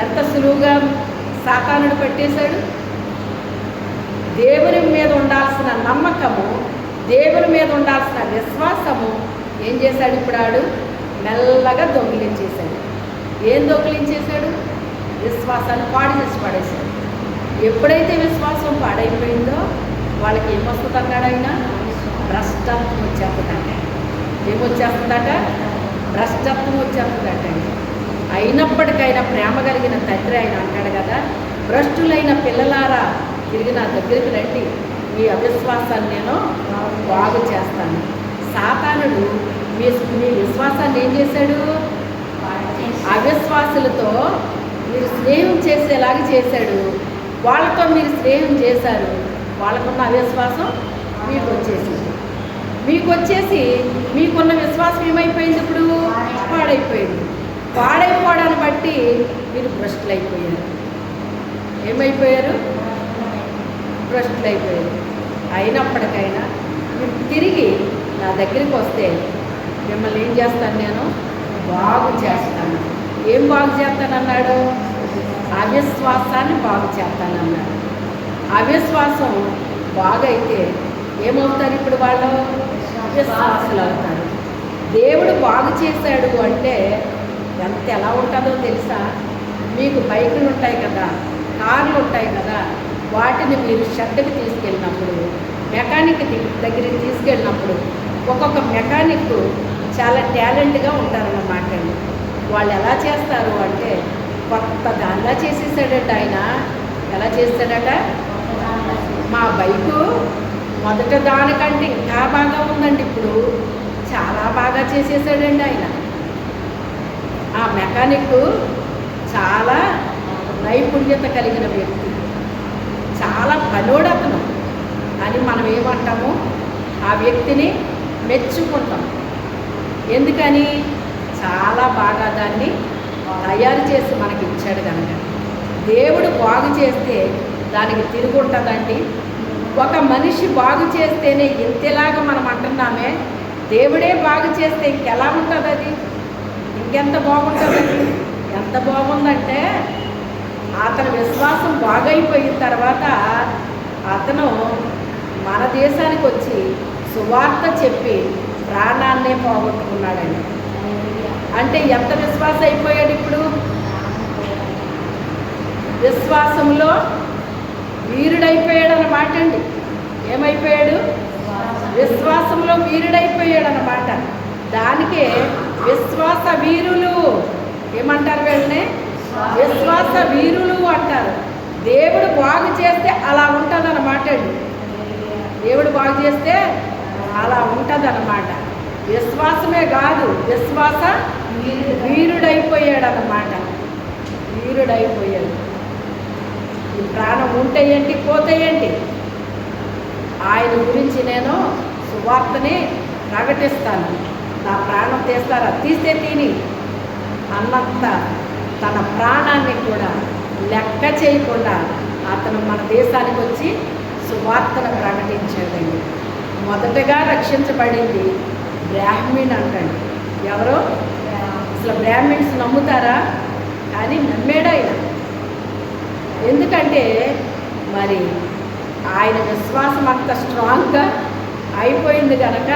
ఎంత సులువుగా సాతానుడు పట్టేశాడు. దేవుని మీద ఉండాల్సిన నమ్మకము, దేవుని మీద ఉండాల్సిన విశ్వాసము ఏం చేశాడు? ఇప్పుడు ఆడు మెల్లగా దొంగిలించేశాడు. ఏం దొంగిలించేశాడు? విశ్వాసాన్ని పాడు చేసి పడేశాడు. ఎప్పుడైతే విశ్వాసం పాడైపోయిందో వాళ్ళకి ఏమొస్తుంది అన్నాడు ఆయన? భ్రష్టత్వం వచ్చేస్తుందంట. ఏమొచ్చేస్తుందట? భ్రష్టత్వం వచ్చేస్తుందట. అయినప్పటికైనా ప్రేమ కలిగిన తండ్రి ఆయన అంటాడు కదా, భ్రష్టులైన పిల్లలారా తిరిగి నా దగ్గరికి రండి, మీ అవిశ్వాసాన్ని నేను బాగు చేస్తాను. సాతానుడు మీ విశ్వాసాన్ని ఏం చేశాడు? అవిశ్వాసులతో మీరు స్నేహం చేసేలాగా చేశాడు. వాళ్ళతో మీరు స్నేహం చేశారు, వాళ్ళకున్న అవిశ్వాసం మీకు వచ్చేసి మీకున్న విశ్వాసం ఏమైపోయింది? ఇప్పుడు పాడైపోయింది. పాడైపోవడాన్ని బట్టి మీరు భ్రష్టులైపోయారు. ఏమైపోయారు? భ్రష్టులైపోయారు. అయినప్పటికైనా మీరు తిరిగి నా దగ్గరికి వస్తే మిమ్మల్ని ఏం చేస్తాను? నేను బాగు చేస్తాను. ఏం బాగు చేస్తానన్నాడు? అవిశ్వాసాన్ని బాగు చేస్తానన్నాడు. అవిశ్వాసం బాగైతే ఏమవుతారు? ఇప్పుడు వాళ్ళు విశ్వాసులు అవుతారు. దేవుడు బాగు చేశాడు అంటే ఎలా ఉంటుందో తెలుసా? మీకు బైకులు ఉంటాయి కదా, కార్లు ఉంటాయి కదా, వాటిని మీరు షెడ్కి తీసుకెళ్ళినప్పుడు, మెకానిక్ దగ్గరికి తీసుకెళ్ళినప్పుడు, ఒక్కొక్క మెకానిక్ చాలా టాలెంట్గా ఉంటారన్నమాట. వాళ్ళు ఎలా చేస్తారు అంటే కొత్త దానిలా చేసేసాడట ఆయన. ఎలా చేస్తాడట? మా బైకు మొదట దానికంటే ఇంకా బాగా ఉందండి, ఇప్పుడు చాలా బాగా చేసేసాడండి ఆయన. ఆ మెకానిక్ చాలా నైపుణ్యత కలిగిన వ్యక్తి, చాలా పనోడతను అని మనం ఏమంటాము? ఆ వ్యక్తిని మెచ్చుకుంటాం. ఎందుకని? చాలా బాగా దాన్ని తయారు చేసి మనకి ఇచ్చాడు కనుక. దేవుడు బాగు చేస్తే దానికి తిరిగి ఉంటుందండి. ఒక మనిషి బాగు చేస్తేనే ఇంతలాగా మనం అంటున్నామే, దేవుడే బాగు చేస్తే ఇంకెలా ఉంటుంది? అది ఇంకెంత బాగుంటుంది? ఎంత బాగుందంటే అతని విశ్వాసం బాగైపోయిన తర్వాత అతను మన దేశానికి వచ్చి సువార్త చెప్పి ప్రాణాన్నే పోగొట్టుకున్నాడండి. అంటే ఎంత విశ్వాసం అయిపోయాడు ఇప్పుడు? విశ్వాసంలో వీరుడైపోయాడు అన్నమాట అండి. ఏమైపోయాడు? విశ్వాసంలో వీరుడైపోయాడు అన్నమాట. దానికే విశ్వాస వీరులు ఏమంటారు? వీళ్ళని విశ్వాస వీరులు అంటారు. దేవుడు బాగు చేస్తే అలా ఉంటుంది అన్నమాట అండి. దేవుడు బాగు చేస్తే అలా ఉంటుంది అన్నమాట. విశ్వాసమే కాదు, విశ్వాస వీరుడైపోయాడు అన్నమాట. వీరుడైపోయాడు. ఈ ప్రాణం ఉంటే ఏంటి, పోతే ఏంటి? ఆయన గురించి నేను సువార్తని ప్రకటిస్తాను. నా ప్రాణం తీస్తారా? తీస్తే తిని అన్నంత తన ప్రాణాన్ని కూడా లెక్క చేయకుండా అతను మన దేశానికి వచ్చి సువార్తను ప్రకటించాడండి. మొదటగా రక్షించబడింది బ్రాహ్మణ్ అంటండి. ఎవరో అసలు బ్రాహ్మణ్స్ నమ్ముతారా? కానీ నమ్మాడు ఆయన. ఎందుకంటే మరి ఆయన విశ్వాసం అంత స్ట్రాంగ్గా అయిపోయింది కనుక,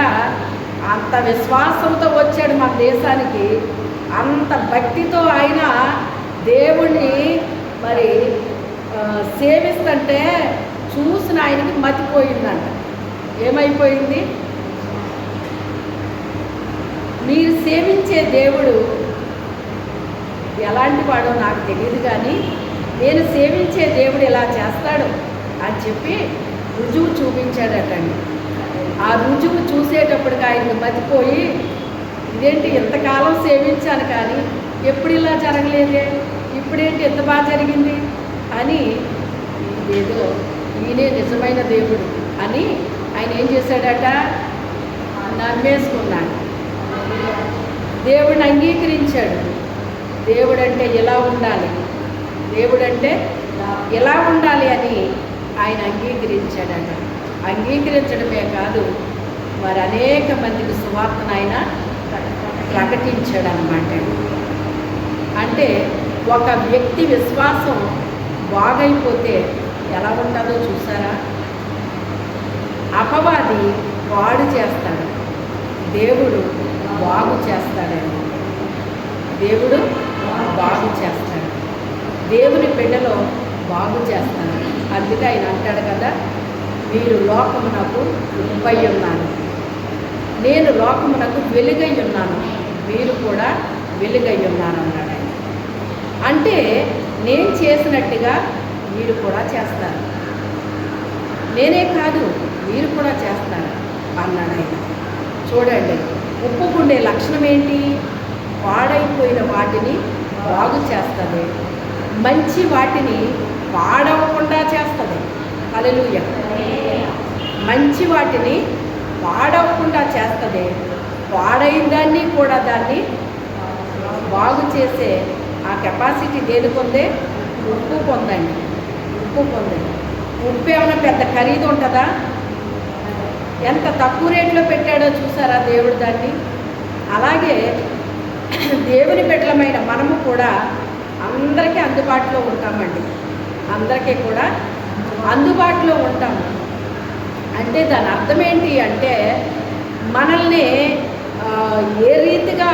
అంత విశ్వాసంతో వచ్చాడు మన దేశానికి. అంత భక్తితో ఆయన దేవుణ్ణి మరి సేవిస్తుంటే చూసిన ఆయనకి మతిపోయిందంట. ఏమైపోయింది? మీరు సేవించే దేవుడు ఎలాంటి వాడో నాకు తెలియదు, కానీ నేను సేవించే దేవుడు ఇలా చేస్తాడు అని చెప్పి రుజువు చూపించాడటండి. ఆ రుజువు చూసేటప్పటికి ఆయనకి మతిపోయి, ఇదేంటి ఇంతకాలం సేవించాను కానీ ఎప్పుడు ఇలా జరగలేదే, ఇప్పుడేంటి ఎంత బాగా జరిగింది అని, ఏదో ఈయనే నిజమైన దేవుడు అని ఆయన ఏం చేశాడట? నమ్మేసుకున్నాడు. దేవుడిని అంగీకరించాడు. దేవుడంటే ఇలా ఉండాలి, దేవుడంటే ఎలా ఉండాలి అని ఆయన అంగీకరించాడట. అంగీకరించడమే కాదు, మరి అనేక మందికి సువార్తను ఆయన ప్రకటించాడు అన్నమాట. అంటే ఒక వ్యక్తి విశ్వాసం బాగైపోతే ఎలా ఉంటుందో చూసారా? అపవాది పాడు చేస్తాడు, దేవుడు బాగు చేస్తాడండి. దేవుడు బాగు చేస్తాడు, దేవుని బిడ్డలో బాగు చేస్తాడు. అందుకే ఆయన అంటాడు కదా, మీరు లోకమునకు ఉప్పై ఉన్నాను, నేను లోకమునకు వెలుగై ఉన్నాను, మీరు కూడా వెలుగై ఉన్నాను అన్నాడు ఆయన. అంటే నేను చేసినట్టుగా మీరు కూడా చేస్తారు, నేనే కాదు మీరు కూడా చేస్తారు అన్నాడు ఆయన. చూడండి, ఒప్పుకుండే లక్షణం ఏంటి? పాడైపోయిన వాటిని బాగు చేస్తుంది, మంచి వాటిని పాడవకుండా చేస్తుంది. హల్లెలూయా. మంచి వాటిని పాడవకుండా చేస్తుంది, పాడైన దాన్ని కూడా దాన్ని బాగు చేసే ఆ కెపాసిటీ దేనికొందే? ఉప్పు పొందండి, ఉప్పు పొందండి. ఉప్పు ఏమైనా పెద్ద ఖరీదు ఉంటుందా? ఎంత తక్కువ రేట్లో పెట్టాడో చూసారా దేవుడు దాన్ని. అలాగే దేవుని బిడ్డలమైన మనము కూడా అందరికీ అందుబాటులో ఉంటామండి, అందరికీ కూడా అందుబాటులో ఉంటాము. అంటే దాని అర్థం ఏంటి అంటే, మనల్ని ఏ రీతిగా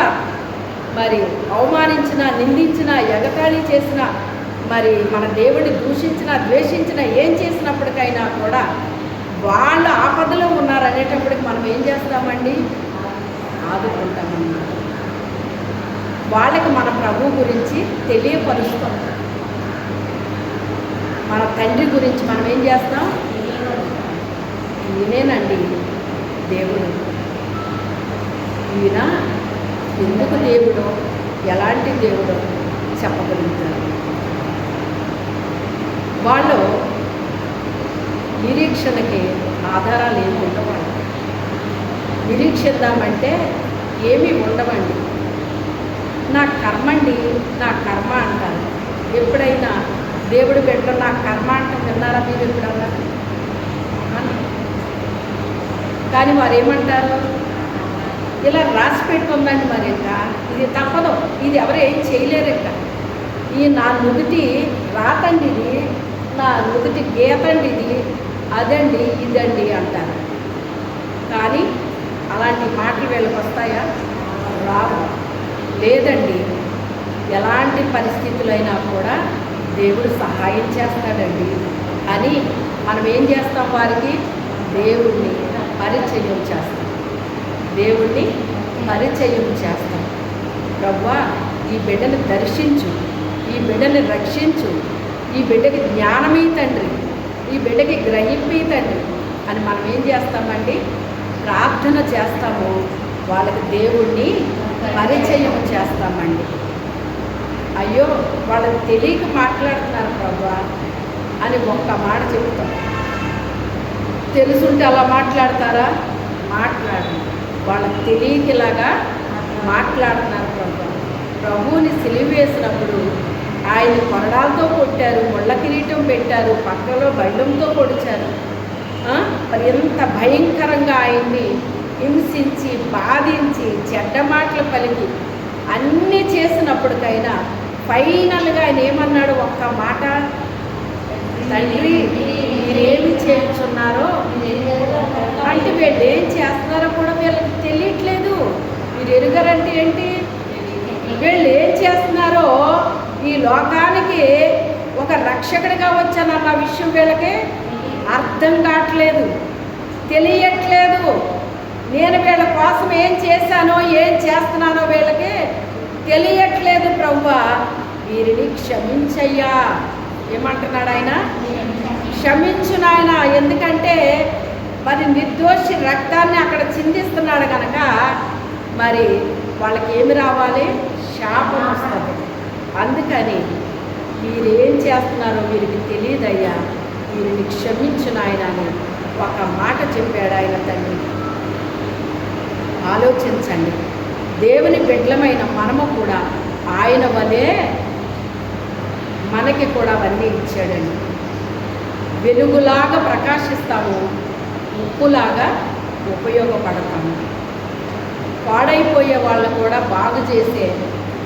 మరి అవమానించినా, నిందించినా, ఎగతాళి చేసినా, మరి మన దేవుడిని దూషించినా, ద్వేషించినా, ఏం చేసినప్పటికైనా కూడా వాళ్ళు ఆపదలో ఉన్నారనేటప్పటికి మనం ఏం చేస్తామండి? ఆదుకుంటామన్నమాట. వాళ్ళకి మన ప్రభు గురించి తెలియపరుస్తాం, మన తండ్రి గురించి మనం ఏం చేస్తాం? ఈయనేనండి దేవుడు, ఈయన ఎందుకు దేవుడో, ఎలాంటి దేవుడో చెప్పగలుగుతారు. వాళ్ళు నిరీక్షణకి ఆధారాలు ఏమి ఉండవండి. నిరీక్షిద్దామంటే ఏమీ ఉండవండి. నా కర్మండి, నా కర్మ అంటారు. ఎప్పుడైనా దేవుడు బిడ్డ నా కర్మ అంటాం విన్నారా మీరు ఎప్పుడన్నా? కానీ వారు ఏమంటారు? ఇలా రాసి పెట్టుందండి, మరి ఇంకా ఇది తప్పదు, ఇది ఎవరు ఏం చేయలేరు. ఇంకా ఈ నా నుదుటి రాతండి, ఇది నా నుదుటి గీతండి, ఇది అదండి ఇదండి అంటారు. కానీ అలాంటి మాటలు వీళ్ళకి వస్తాయా? రావు. లేదండి, ఎలాంటి పరిస్థితులైనా కూడా దేవుడు సహాయం చేస్తాడండి అని మనం ఏం చేస్తాం? వారికి దేవుణ్ణి పరిచయం చేస్తాం, దేవుణ్ణి పరిచయం చేస్తాం. ప్రభువా, ఈ బిడ్డని దర్శించు, ఈ బిడ్డని రక్షించు, ఈ బిడ్డకి జ్ఞానమీ తండ్రి, ఈ బిడ్డకి గ్రహింపీ తండ్రి అని మనం ఏం చేస్తామండి? ప్రార్థన చేస్తాము, వాళ్ళకి దేవుణ్ణి పరిచయం చేస్తామండి. అయ్యో వాళ్ళకి తెలియక మాట్లాడుతున్నారు ప్రభువా అని ఒక్క మాట చెప్తాం. తెలుసుంటే అలా మాట్లాడతారా? మాట్లాడండి. వాళ్ళకి తెలియకలాగా మాట్లాడుతున్నారు ప్రభువా. ప్రభువుని సిలువ వేసినప్పుడు ఆయన కొరడాలతో కొట్టారు, ముళ్ళ కిరీటం పెట్టారు, పక్కలో బైలంతో పొడిచారు. మరి ఎంత భయంకరంగా ఆయన్ని హింసించి, బాధించి, చెడ్డ మాటలు పలికి అన్నీ చేసినప్పటికైనా ఫైనల్గా ఆయన ఏమన్నాడు? ఒక్క మాట, తండ్రి మీరేమి చేస్తున్నారో అంటే వీళ్ళు ఏం చేస్తున్నారో కూడా వీళ్ళకి తెలియట్లేదు. మీరు ఎరుగరంటే ఏంటి? వీళ్ళు ఏం చేస్తున్నారో ఈ లోకానికి ఒక రక్షకుడిగా వచ్చానన్న విషయం వీళ్ళకి అర్థం కావట్లేదు, తెలియట్లేదు. నేను వీళ్ళ కోసం ఏం చేశానో, ఏం చేస్తున్నానో వీళ్ళకి తెలియట్లేదు. ప్రభువా వీరిని క్షమించయ్యా. ఏమంటున్నాడు ఆయన? క్షమించు నాయన. ఎందుకంటే మరి నిర్దోషి రక్తాన్ని అక్కడ చిందిస్తున్నాడు కనుక మరి వాళ్ళకి ఏమి రావాలి? శాపం వస్తుంది. అందుకని మీరేం చేస్తున్నారో వీరికి తెలియదయ్యా, వీరిని క్షమించు నాయన అని ఒక మాట చెప్పాడు ఆయన తండ్రి. ఆలోచించండి, దేవుని బిడ్డలమైన మనము కూడా ఆయన వలే మనకి కూడా అవన్నీ ఇచ్చాడండి. వెలుగులాగా ప్రకాశిస్తాము, ఉప్పులాగా ఉపయోగపడతాము. పాడైపోయే వాళ్ళను కూడా బాగు చేసే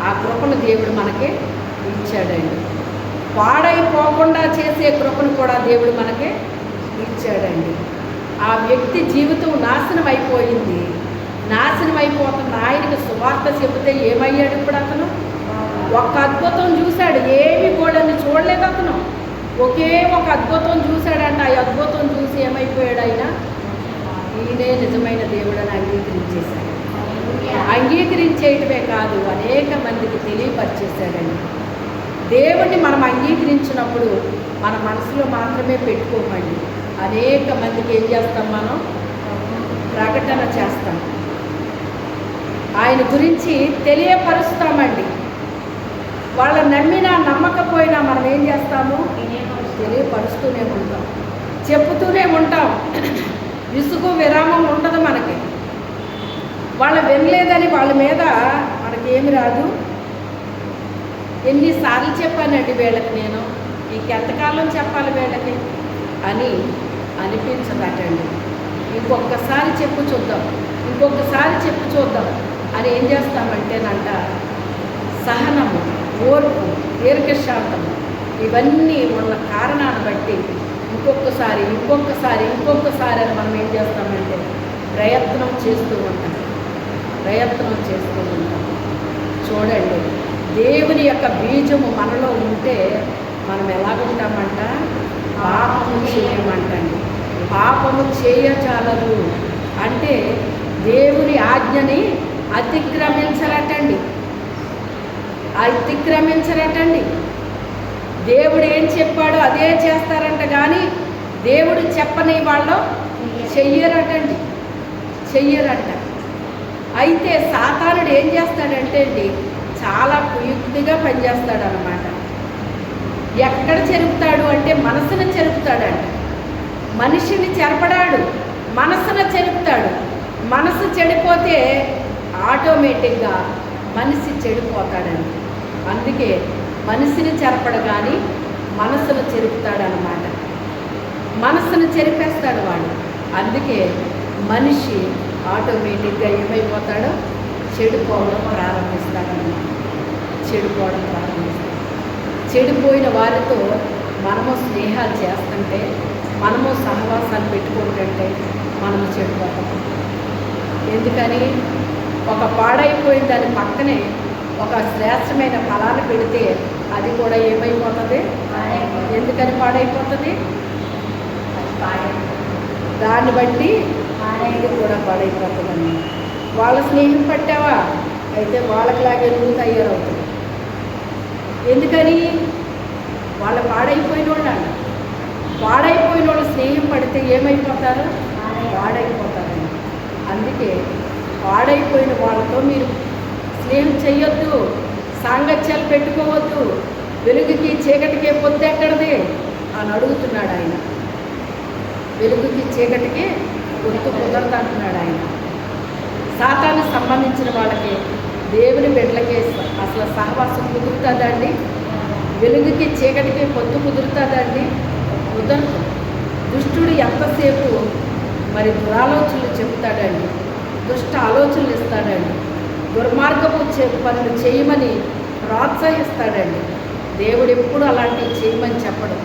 ఆ కృపను దేవుడు మనకి ఇచ్చాడండి. పాడైపోకుండా చేసే కృపను కూడా దేవుడు మనకి ఇచ్చాడండి. ఆ వ్యక్తి జీవితం నాశనం అయిపోయింది, నాశనం అయిపోతున్న ఆయనకి సువార్త చెబితే ఏమయ్యాడు? ఇప్పుడు అతను ఒక్క అద్భుతం చూశాడు, ఏమి గోడని చూడలేదు అతను. ఒకే ఒక అద్భుతం చూశాడంట. ఆ అద్భుతం చూసి ఏమైపోయాడు? ఆయన ఈయనే నిజమైన దేవుడని అంగీకరించేశాడు. అంగీకరించేయటమే కాదు, అనేక మందికి తెలియపరిచేశాడండి. దేవుణ్ణి మనం అంగీకరించినప్పుడు మన మనసులో మాత్రమే పెట్టుకోమండి. అనేక మందికి ఏం చేస్తాం, మనం ప్రకటన చేస్తాం, ఆయన గురించి తెలియపరుస్తామండి. వాళ్ళ నమ్మినా నమ్మకపోయినా మనం ఏం చేస్తాము, తెలియపరుస్తూనే ఉంటాం, చెప్పుతూనే ఉంటాం. విసుగు విరామం ఉండదు మనకి. వాళ్ళు వినలేదని వాళ్ళ మీద మనకేమి రాదు. ఎన్నిసార్లు చెప్పానండి వీళ్ళకి, నేను ఇంకెంతకాలం చెప్పాలి వీళ్ళకి అని అనిపించదటండి. ఇంకొకసారి చెప్పు చూద్దాం, ఇంకొకసారి చెప్పు చూద్దాం అని ఏం చేస్తామంటేనంట, సహనము, ఓర్పు, దీర్ఘశాంతము ఇవన్నీ ఉన్న కారణాన్ని బట్టి ఇంకొకసారి అని మనం ఏం చేస్తామంటే ప్రయత్నం చేస్తూ ఉంటాం. చూడండి, దేవుని యొక్క బీజము మనలో ఉంటే మనం ఎలాగుంటామంట, పాపము చేయమంటండి. పాపము చేయచాలదు అంటే దేవుని ఆజ్ఞని అతిక్రమించరటండి. దేవుడు ఏం చెప్పాడో అదే చేస్తారంట, కానీ దేవుడు చెప్పని వాళ్ళు చెయ్యరంట. అయితే సాతానుడు ఏం చేస్తాడంటే అండి, చాలా కుయుక్తిగా పనిచేస్తాడు అన్నమాట. ఎక్కడ చెరుపుతాడు అంటే మనసును చెరుపుతాడంట. మనిషిని చెరపడాడు, మనసును చెరుపుతాడు. మనసు చెడిపోతే ఆటోమేటిక్గా మనిషి చెడిపోతాడండి. అందుకే మనిషిని చెరపడు కానీ మనసును చెరుపుతాడనమాట. మనసును చెరిపేస్తాడు వాడు. అందుకే మనిషి ఆటోమేటిక్గా ఏమైపోతాడో చెడిపోవడం ప్రారంభిస్తాడన్నమాట. చెడిపోయిన వారితో మనము స్నేహాలు చేస్తుంటే, మనము సహవాసాలు పెట్టుకుంటుంటే మనము చెడిపోతాం. ఎందుకని, ఒక పాడైపోయిన దాని పక్కనే ఒక శ్రేష్టమైన ఫలాన్ని పెడితే అది కూడా ఏమైపోతుంది, ఎందుకని పాడైపోతుంది, దాన్ని బట్టి ఇది కూడా పాడైపోతుందండి. వాళ్ళ స్నేహం పట్టావా, అయితే వాళ్ళకిలాగే నువ్వు తయారవుతుంది. ఎందుకని, వాళ్ళ పాడైపోయిన వాళ్ళు స్నేహం పడితే ఏమైపోతారు, పాడైపోతారండి. అందుకే పాడైపోయిన వాళ్ళతో మీరు స్నేహం చెయ్యొద్దు, సాంగత్యాలు పెట్టుకోవద్దు. వెలుగుకి చీకటికి పొద్దు ఎక్కడది అని అడుగుతున్నాడు ఆయన. వెలుగుకి చీకటికి పొద్దు కుదరదు అంటున్నాడు ఆయన. సాతానికి సంబంధించిన వాళ్ళకి, దేవుని బిడ్డలకి అసలు సహవాసం కుదురుతుందండి? వెలుగుకి చీకటికి పొద్దు కుదురుతుందండి? కుదరదు. దుష్టుడు ఎంతసేపు మరి దురాలోచనలు చెబుతాడండి, దుష్ట ఆలోచనలు ఇస్తాడండి, దుర్మార్గపు పనులు చేయమని ప్రోత్సహిస్తాడండి. దేవుడు ఎప్పుడు అలాంటివి చేయమని చెప్పడు.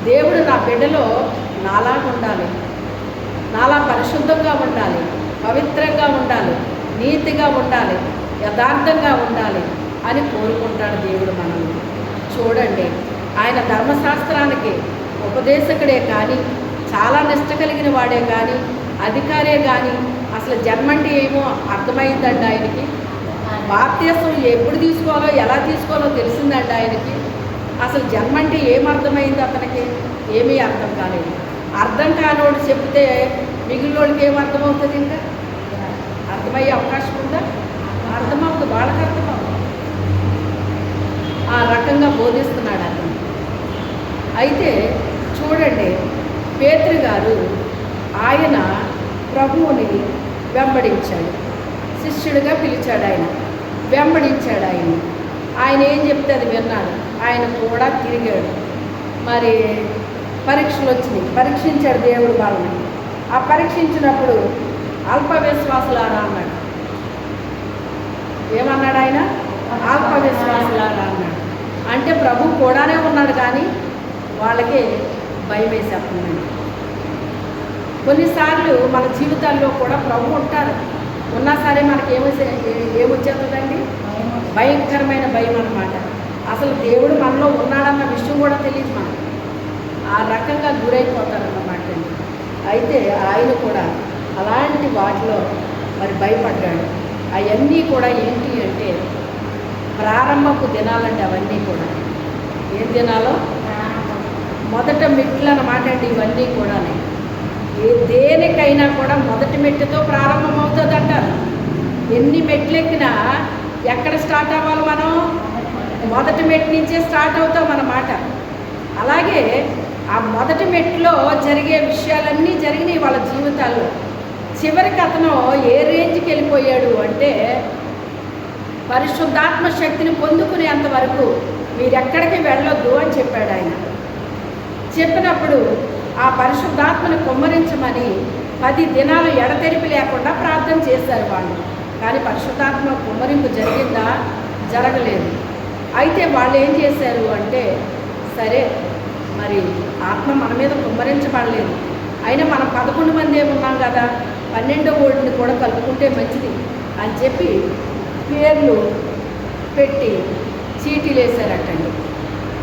దేవుడు నా బిడ్డలో నాలాగా ఉండాలి, నాలా పరిశుద్ధంగా ఉండాలి, పవిత్రంగా ఉండాలి, నీతిగా ఉండాలి, యథార్థంగా ఉండాలి అని కోరుకుంటాడు దేవుడు మనల్ని. చూడండి, ఆయన ధర్మశాస్త్రానికి ఉపదేశకుడే కానీ, చాలా నిష్ట కలిగిన వాడే కానీ, అధికారే కానీ అసలు జన్మంటే ఏమో అర్థమైందండి ఆయనకి. బాప్తిసం ఎప్పుడు తీసుకోవాలో ఎలా తీసుకోవాలో తెలిసిందండి ఆయనకి. అసలు జన్మంటే ఏమర్థమైంది అతనికి, ఏమీ అర్థం కాలేదు. అర్థం కానివాడు చెప్తే మిగిలినోడికి ఏమర్థమవుతుంది, ఇంకా అర్థమయ్యే అవకాశం ఉందా? అర్థమవుతుంది, వాళ్ళకి అర్థమవుతుంది. ఆ రకంగా బోధిస్తున్నాడు అతను. అయితే చూడండి, పేతురు గారు ఆయన ప్రభువుని వెంబడించాడు, శిష్యుడిగా పిలిచాడు, ఆయన వెంబడించాడు. ఆయన ఏం చెప్తే అది విన్నాడు, ఆయన కూడా తిరిగాడు. మరి పరీక్షలు వచ్చినాయి, పరీక్షించాడు దేవుడు వాళ్ళని. ఆ పరీక్షించినప్పుడు అల్ప విశ్వాసులారా అన్నాడు. ఏమన్నాడు ఆయన? అల్ప విశ్వాసులారా అన్నాడు. అంటే ప్రభు కూడానే ఉన్నాడు, కానీ వాళ్ళకి భయం వేసేస్తున్నాడు. కొన్నిసార్లు మన జీవితాల్లో కూడా ప్రభు ఉంటారు, ఉన్నా సరే మనకి ఏమొచ్చేస్తుందండి? భయంకరమైన భయం అన్నమాట. అసలు దేవుడు మనలో ఉన్నాడన్న విషయం కూడా తెలియదు మనకు. ఆ రకంగా గురైపోతారన్నమాట అండి. అయితే ఆయన కూడా అలాంటి వాటిలో మరి భయపడ్డాడు. అవన్నీ కూడా ఏంటి అంటే ప్రారంభపు దినాలండి అవన్నీ కూడా. ఏం దినాలో? మొదట మెట్లు అన్నమాట అండి ఇవన్నీ కూడా. దేనికైనా కూడా మొదటి మెట్టుతో ప్రారంభం అవుతుంది అంటారు. ఎన్ని మెట్లు ఎక్కినా ఎక్కడ స్టార్ట్ అవ్వాలి మనం? మొదటి మెట్టు నుంచే స్టార్ట్ అవుతాం అన్నమాట. అలాగే ఆ మొదటి మెట్టులో జరిగే విషయాలన్నీ జరిగినాయి వాళ్ళ జీవితాల్లో. చివరికి అతను ఏ రేంజ్కి వెళ్ళిపోయాడు అంటే, పరిశుద్ధాత్మ శక్తిని పొందుకునేంత వరకు మీరు ఎక్కడికి వెళ్ళొద్దు అని చెప్పాడు ఆయన. చెప్పినప్పుడు ఆ పరిశుద్ధాత్మను కుమ్మరించమని 10 దినాలు ఎడతెరిపి లేకుండా ప్రార్థన చేశారు వాళ్ళు. కానీ పరిశుద్ధాత్మ కుమ్మరింపు జరిగిందా? జరగలేదు. అయితే వాళ్ళు ఏం చేశారు అంటే, సరే మరి ఆత్మ మన మీద కుమ్మరించబడలేదు, అయినా మనం 11 మంది ఉన్నాం కదా, 12వ ఓడిని కూడా కలుపుకుంటే మంచిది అని చెప్పి పేర్లు పెట్టి చీటీలు వేశారటండి.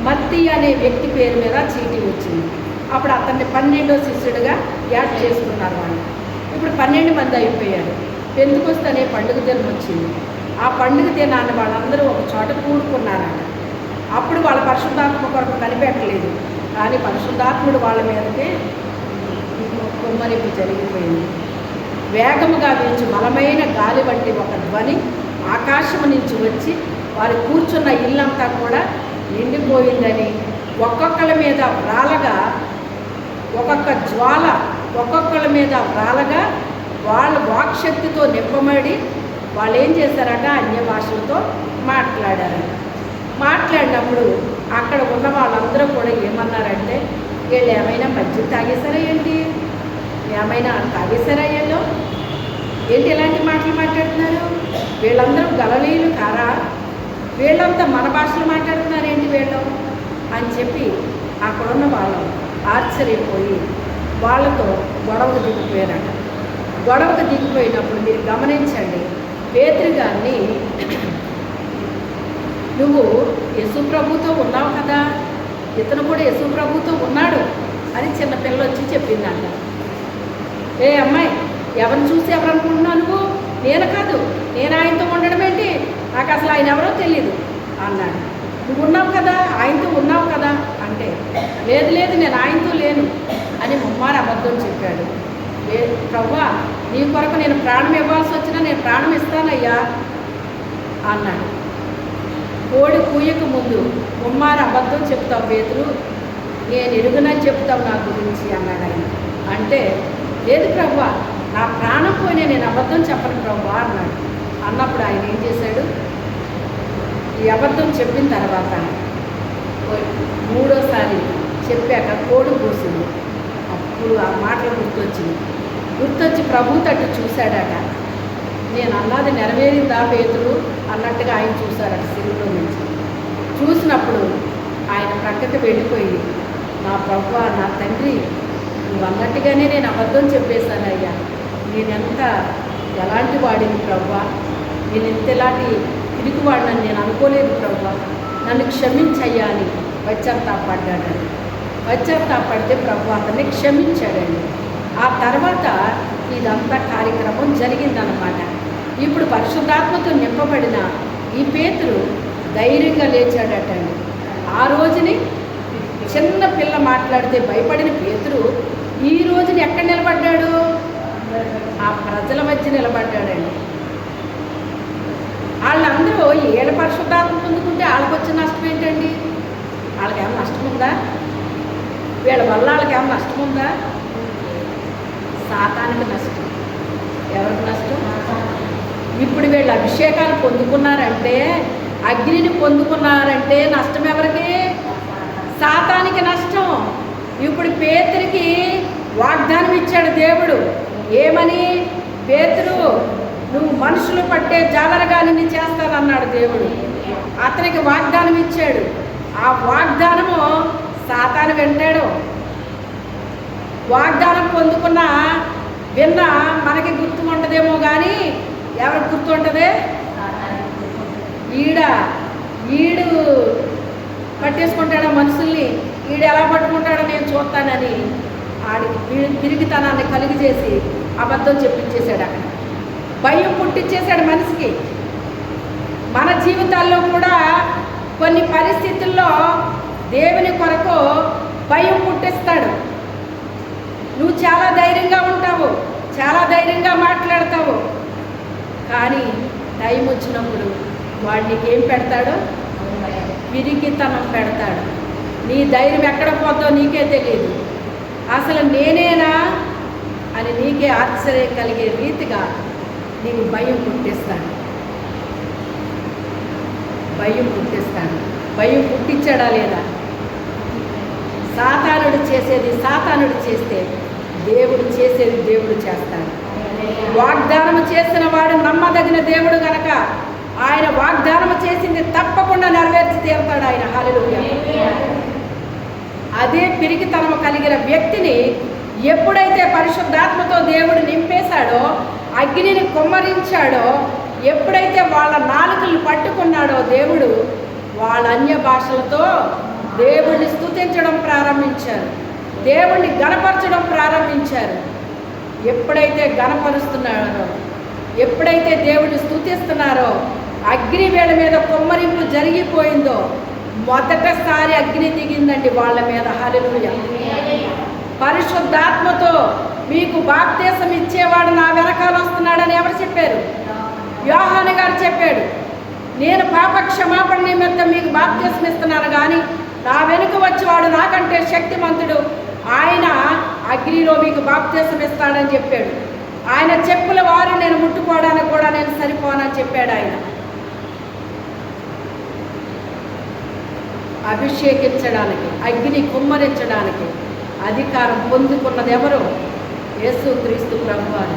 మత్తి అనే వ్యక్తి పేరు మీద చీటీ వచ్చింది. అప్పుడు అతన్ని 12వ శిష్యుడిగా యాడ్ చేసుకున్నారు వాళ్ళు. ఇప్పుడు 12 మంది అయిపోయారు. పెంతెకొస్తు అనే పండుగ దినం వచ్చింది. ఆ పండుగ దినాన్ని వాళ్ళందరూ ఒక చోట కూడుకున్నారట. అప్పుడు వాళ్ళ పరిశుద్ధాత్మ కొరకు కనిపెట్టలేదు, కానీ పరిశుద్ధాత్ముడు వాళ్ళ మీదకే కుమ్మరింపు జరిగిపోయింది. వేగముగా వీల్చు బలమైన గాలి వంటి ఒక ధ్వని ఆకాశము నుంచి వచ్చి వారు కూర్చున్న ఇల్లంతా కూడా నిండిపోయిందని, ఒక్కొక్కరి మీద వ్రాలగా, ఒక్కొక్క జ్వాల ఒక్కొక్కరి మీద వ్రాలగా వాళ్ళ వాక్శక్తితో నింపబడి వాళ్ళు ఏం చేశారట? అన్య భాషలతో మాట్లాడారట. మాట్లాడినప్పుడు అక్కడ ఉన్న వాళ్ళందరూ కూడా ఏమన్నారంటే, వీళ్ళు ఏమైనా మద్యం తాగేశారా ఏంటి? ఏమైనా తాగేశారా వీళ్ళు? ఏంటి ఇలాంటి మాటలు మాట్లాడుతున్నారు? వీళ్ళందరూ గలలీయులు కారా? వీళ్ళంతా మన భాషలో మాట్లాడుతున్నారు ఏంటి వీళ్ళు అని చెప్పి అక్కడున్న వాళ్ళు ఆశ్చర్యపోయి వాళ్ళతో గొడవకు దిగిపోయారట. గొడవకు దిగిపోయినప్పుడు మీరు గమనించండి, పేతురు గారిని, నువ్వు యేసు ప్రభుతో ఉన్నావు కదా, ఇతను కూడా యేసు ప్రభుతో ఉన్నాడు అని చిన్న పిల్ల వచ్చి చెప్పిందంట. ఏ అమ్మాయి, ఎవరిని చూసి ఎవరు అనుకుంటున్నావు నువ్వు? నేను కాదు, నేను ఆయనతో ఉండడం ఏంటి, నాకు అసలు ఆయన ఎవరో తెలియదు అన్నాడు. నువ్వు ఉన్నావు కదా, ఆయనతో ఉన్నావు కదా అంటే, లేదు లేదు నేను ఆయనతో లేను అని ముమ్మారు అబద్ధం చెప్పాడు. ప్రభువా, నీ కొరకు నేను ప్రాణం ఇవ్వాల్సి వచ్చినా నేను ప్రాణం ఇస్తానయ్యా అన్నాడు. కోడి కూయక ముందు ముమ్మారు అబద్ధం చెప్తావు పేతురు, నేను ఎరుగునని చెప్తావు నా గురించి అన్నాడు ఆయన. అంటే లేదు ప్రభువా, నా ప్రాణం పోయినా నేను అబద్ధం చెప్పను ప్రభువా అన్నాడు. అన్నప్పుడు ఆయన ఏం చేశాడు? ఈ అబద్ధం చెప్పిన తర్వాత మూడోసారి చెప్పాక కోడి కూసింది. అప్పుడు ఆ మాటలు గుర్తొచ్చి ప్రభు తట్టు చూశాడట. నేను అన్నది నెరవేరిందా పేతురు అన్నట్టుగా ఆయన చూశాడట సిలువలో నుంచి. చూసినప్పుడు ఆయన ప్రక్కకి వెళ్ళిపోయి, నా ప్రభువా, నా తండ్రి, నువ్వు అన్నట్టుగానే నేను అబద్ధం చెప్పేశానయ్యా, ఎలాంటి వాడిని ప్రభువా, నేను ఎలాంటి పిరికివాడినని నేను అనుకోలేదు ప్రభువా, నన్ను క్షమించయ్యా అని పశ్చాత్తాపడ్డాడండి. పశ్చాత్తాపడితే ప్రభు అతన్ని క్షమించాడండి. ఆ తర్వాత ఇదంతా కార్యక్రమం జరిగిందన్నమాట. ఇప్పుడు పరిశుద్ధాత్మతో నింపబడిన ఈ పేతురు ధైర్యంగా లేచాడటండి. ఆ రోజుని చిన్న పిల్ల మాట్లాడితే భయపడిన పేతురు ఈ రోజుని ఎక్కడ నిలబడ్డాడు? ఆ ప్రజల మధ్య నిలబడ్డాడండి. వాళ్ళందరూ ఏళ్ళ పరిశుద్ధాత్మ పొందుకుంటే వాళ్ళకి వచ్చిన నష్టం ఏంటండి? వాళ్ళకేమైనా నష్టం ఉందా? వీళ్ళ వల్ల వాళ్ళకేమైనా నష్టం ఉందా? సాతానికి నష్టం. ఎవరికి నష్టం? ఇప్పుడు వీళ్ళు అభిషేకాలు పొందుకున్నారంటే, అగ్నిని పొందుకున్నారంటే నష్టం ఎవరికి? సాతానికి నష్టం. ఇప్పుడు పేతురికి వాగ్దానం ఇచ్చాడు దేవుడు. ఏమని? పేతురు, నువ్వు మనుషులు పట్టే జాలరగా నిన్ను చేస్తానన్నాడు దేవుడు. అతనికి వాగ్దానం ఇచ్చాడు. ఆ వాగ్దానము సాతాను వింటాడు. వాగ్దానం పొందుకున్న విన్న మనకి గుర్తు ఉంటుందేమో కానీ ఎవరికి గుర్తు ఉంటుంది? ఈడు పట్టేసుకుంటాడో మనుషుల్ని, ఈడు ఎలా పట్టుకుంటాడో నేను చూస్తానని ఆడికి తిరిగితనాన్ని కలిగి చేసి అబద్ధం చెప్పించేశాడు. అక్కడ భయం పుట్టించేశాడు మనిషికి. మన జీవితాల్లో కూడా కొన్ని పరిస్థితుల్లో దేవుని కొరకు భయం పుట్టిస్తాడు. నువ్వు చాలా ధైర్యంగా ఉంటావు, చాలా ధైర్యంగా మాట్లాడతావు, కానీ టైం వచ్చినప్పుడు వాడు నీకేం పెడతాడు? పిరికితనం పెడతాడు. నీ ధైర్యం ఎక్కడ పోద్దో నీకే తెలియదు. అసలు నేనేనా అని నీకే ఆశ్చర్యం కలిగే రీతిగా నీకు భయం పుట్టిస్తాడు. భయం పుట్టిస్తాడు. భయం పుట్టించాడా లేదా? సాతానుడు చేసేది సాతానుడు చేస్తే దేవుడు చేసేది దేవుడు చేస్తాడు. వాగ్దానం చేసిన వాడు నమ్మదగిన దేవుడు గనక ఆయన వాగ్దానం చేసింది తప్పకుండా నెరవేర్చి తీరుతాడు ఆయన. హల్లెలూయా. అదే పిరికితనం కలిగిన వ్యక్తిని ఎప్పుడైతే పరిశుద్ధాత్మతో దేవుడు నింపేశాడో, అగ్నిని కుమ్మరించాడో, ఎప్పుడైతే వాళ్ళ నాలుకలు పట్టుకున్నాడో దేవుడు, వాళ్ళ అన్య భాషలతో దేవుణ్ణి స్తుతించడం ప్రారంభించారు, దేవుణ్ణి గణపరచడం ప్రారంభించారు. ఎప్పుడైతే గణపరుస్తున్నారో, ఎప్పుడైతే దేవుణ్ణి స్తుతిస్తున్నారో, అగ్ని వేళ మీద కుమ్మరింపు జరిగిపోయిందో, మొదటిసారి అగ్ని దిగిందండి వాళ్ళ మీద. హల్లెలూయా. పరిశుద్ధాత్మతో మీకు బాప్తీసం ఇచ్చేవాడు నా వెనకాల వస్తున్నాడని ఎవరు చెప్పారు? యోహాను గారు చెప్పాడు. నేను పాప క్షమాపణ నిమిత్తం మీకు బాప్తీసం ఇస్తున్నాను, కానీ నా వెనుక వచ్చేవాడు నాకంటే శక్తిమంతుడు, ఆయన అగ్నిలో మీకు బాప్తీసం ఇస్తాడని చెప్పాడు. ఆయన చెప్పుల వారు నేను ముట్టుకోవడానికి కూడా నేను సరిపోనని చెప్పాడు. ఆయన అభిషేకించడానికి, అగ్ని కుమ్మరించడానికి అధికారం పొందుకున్నది ఎవరు? యేసుక్రీస్తు ప్రభువారు.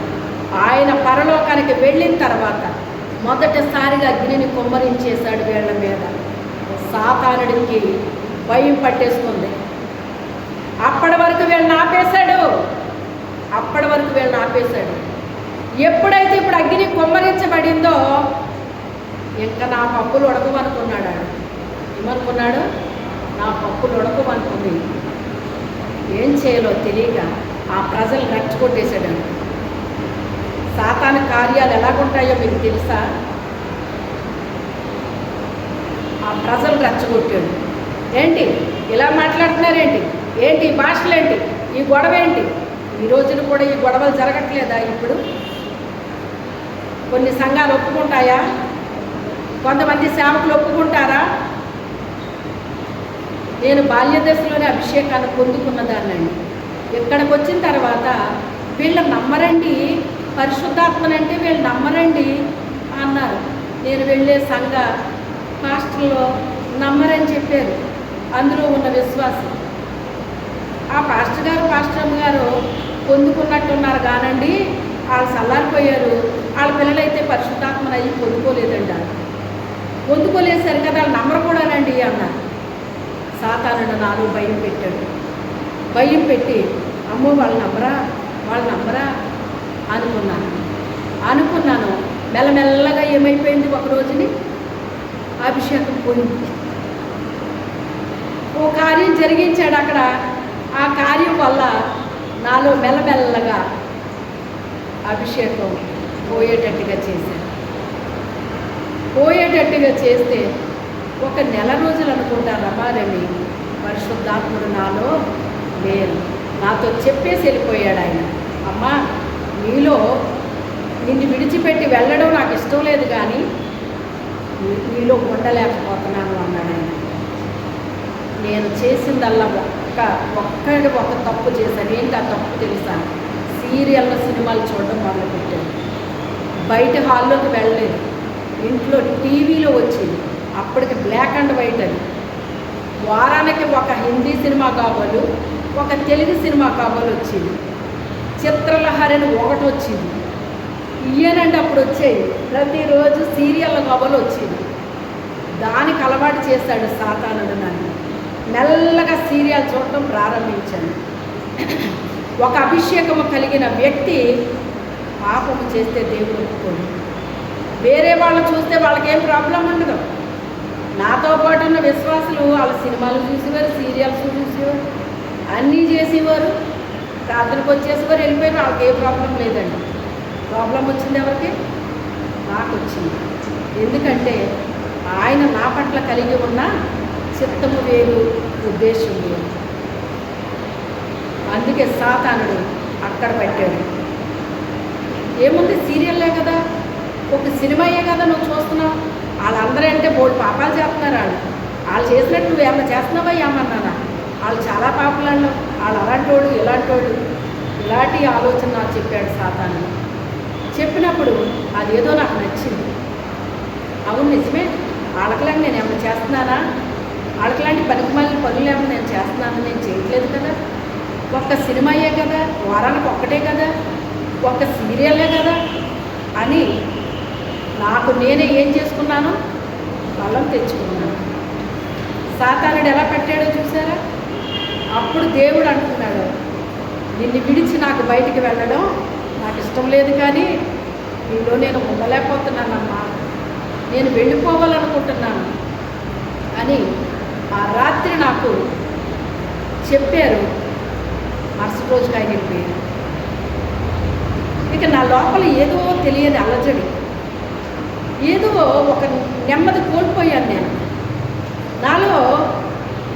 ఆయన పరలోకానికి వెళ్ళిన తర్వాత మొదటిసారిగా అగ్నిని కుమ్మరించేశాడు వీళ్ళ మీద. సాతానుడికి భయం పట్టేసుకుంది. అప్పటి వరకు వీళ్ళని ఆపేశాడు. ఎప్పుడైతే ఇప్పుడు అగ్ని కుమ్మరించబడిందో, ఇంకా నా పప్పులు ఉడకమనుకున్నాడు. ఏమనుకున్నాడు? నా పప్పులు ఉడకమనుకుంది. ఏం చేయాలో తెలియక ఆ ప్రజలు రెచ్చగొట్టేశాడు. సాతాను కార్యాలు ఎలాగుంటాయో మీకు తెలుసా? ఆ ప్రజలు రెచ్చగొట్టాడు. ఏంటి ఇలా మాట్లాడుతున్నారేంటి? ఏంటి భాషలేంటి? ఈ గొడవ ఏంటి? ఈ రోజున కూడా ఈ గొడవలు జరగట్లేదా? ఇప్పుడు కొన్ని సంఘాలు ఒప్పుకుంటాయా? కొంతమంది సేవకులు ఒప్పుకుంటారా? నేను బాల్య దశలోనే అభిషేకాన్ని పొందుకున్నదాన్నండి. ఇక్కడికి వచ్చిన తర్వాత వీళ్ళు నమ్మరండి, పరిశుద్ధాత్మనంటే వీళ్ళు నమ్మరండి అన్నారు. నేను వెళ్ళే సంఘ పాస్టర్లో నమ్మరని చెప్పారు అందులో ఉన్న విశ్వాసం. ఆ పాస్టర్ గారు పొందుకున్నట్టున్నారు కానండి, వాళ్ళు చల్లారిపోయారు, వాళ్ళ పిల్లలైతే పరిశుద్ధాత్మను అయ్యి పొందుకోలేదండి. పొందుకోలేసారు కదా, వాళ్ళు నమ్మరు కూడానండి అన్నారు. సాతానుడు నాలో భయం పెట్టాడు. భయం పెట్టి అమ్మో వాళ్ళు నమ్మరా అనుకున్నాను. మెల్లమెల్లగా ఏమైపోయింది, ఒక రోజుని అభిషేకం పోయింది. ఓ కార్యం జరిగించాడు అక్కడ. ఆ కార్యం వల్ల నాలో మెల్లమెల్లగా అభిషేకం పోయేటట్టుగా చేస్తే ఒక నెల రోజులు అనుకుంటారు రమారమి పరిశుద్ధాత్ముడు నాలో లేరు. నాతో చెప్పేసి వెళ్ళిపోయాడు ఆయన. అమ్మా, నిన్ను విడిచిపెట్టి వెళ్ళడం నాకు ఇష్టం లేదు, కానీ నీలో ఉండలేకపోతున్నాను అన్నాడు ఆయన. నేను చేసిందల్లా ఒక తప్పు చేశాను. ఏంటి ఆ తప్పు తెలుసా? సీరియల్ సినిమాలు చూడడం మొదలుపెట్టాను. బయట హాల్లోకి వెళ్ళలేదు, ఇంట్లో టీవీలో వచ్చింది. అప్పటికి బ్లాక్ అండ్ వైట్. అది వారానికి ఒక హిందీ సినిమా కాబోలు, ఒక తెలుగు సినిమా కాబోలు వచ్చింది. చిత్రలహరిని ఒకటి వచ్చింది. ఇయ్యనంటే అప్పుడు వచ్చేది. ప్రతిరోజు సీరియల్ కాబోలు వచ్చింది. దానికి అలవాటు చేశాడు సాతానుడు నన్ను. మెల్లగా సీరియల్ చూడటం ప్రారంభించాను. ఒక అభిషేకము కలిగిన వ్యక్తి పాపము చేస్తే దేవుడు ఒప్పుకోడు. వేరే వాళ్ళు చూస్తే వాళ్ళకేం ప్రాబ్లం ఉండదు. నాతో పాటు ఉన్న విశ్వాసులు వాళ్ళ సినిమాలు చూసేవారు, సీరియల్స్ చూసేవారు, అన్నీ చేసేవారు, ప్రార్థనకు వచ్చేసేవారు, వెళ్ళిపోయారు. వాళ్ళకి ఏ ప్రాబ్లం లేదండి. ప్రాబ్లం వచ్చింది ఎవరికి? నాకు వచ్చింది. ఎందుకంటే ఆయన నా పట్ల కలిగి ఉన్న చిత్తము వేరు, ఉద్దేశం వేరు. అందుకే సాతానుడు అక్కడ పెట్టాడు. ఏముంది, సీరియల్లే కదా, ఒక సినిమాయే కదా నువ్వు చూస్తున్నావు. వాళ్ళందరూ అంటే బోల్డ్ పాపాలు చేస్తున్నారు. వాళ్ళు చేసినట్టు నువ్వు ఏమన్నా చేస్తున్నావా ఏమన్నానా? వాళ్ళు చాలా పాపలాళ్ళు, వాళ్ళు అలాంటోడు ఇలాంటోడు, ఇలాంటి ఆలోచన నాకు చెప్పాడు సాతాను. చెప్పినప్పుడు అదేదో నాకు నచ్చింది. అవును నిజమే, వాళ్ళకిలాంటి నేను ఏమన్నా చేస్తున్నానా? వాళ్ళకిలాంటి పనికిమాలిన పనులు ఏమన్నా నేను చేస్తున్నాను? నేను చేయట్లేదు కదా. ఒక్క సినిమాయే కదా, వారానికి ఒక్కటే కదా, ఒక్క సీరియలే కదా అని నాకు నేనే ఏం చేసుకున్నాను, బలం తెచ్చుకున్నాను. సాతానుడు ఎలా పెట్టాడో చూసారా? అప్పుడు దేవుడు అంటున్నాడు, నిన్ను విడిచి నాకు బయటికి వెళ్ళడం నాకు ఇష్టం లేదు, కానీ నీలో నేను ఉండలేకపోతున్నానమ్మా, నేను వెళ్ళిపోవాలనుకుంటున్నాను అని ఆ రాత్రి నాకు చెప్పారు. మరుసటి రోజుకి ఆయన వెళ్ళిపోయారు. ఇక నా లోపల ఏదో తెలియని అలజడి, ఏదో ఒక నెమ్మది కోల్పోయాను. నేను నాలో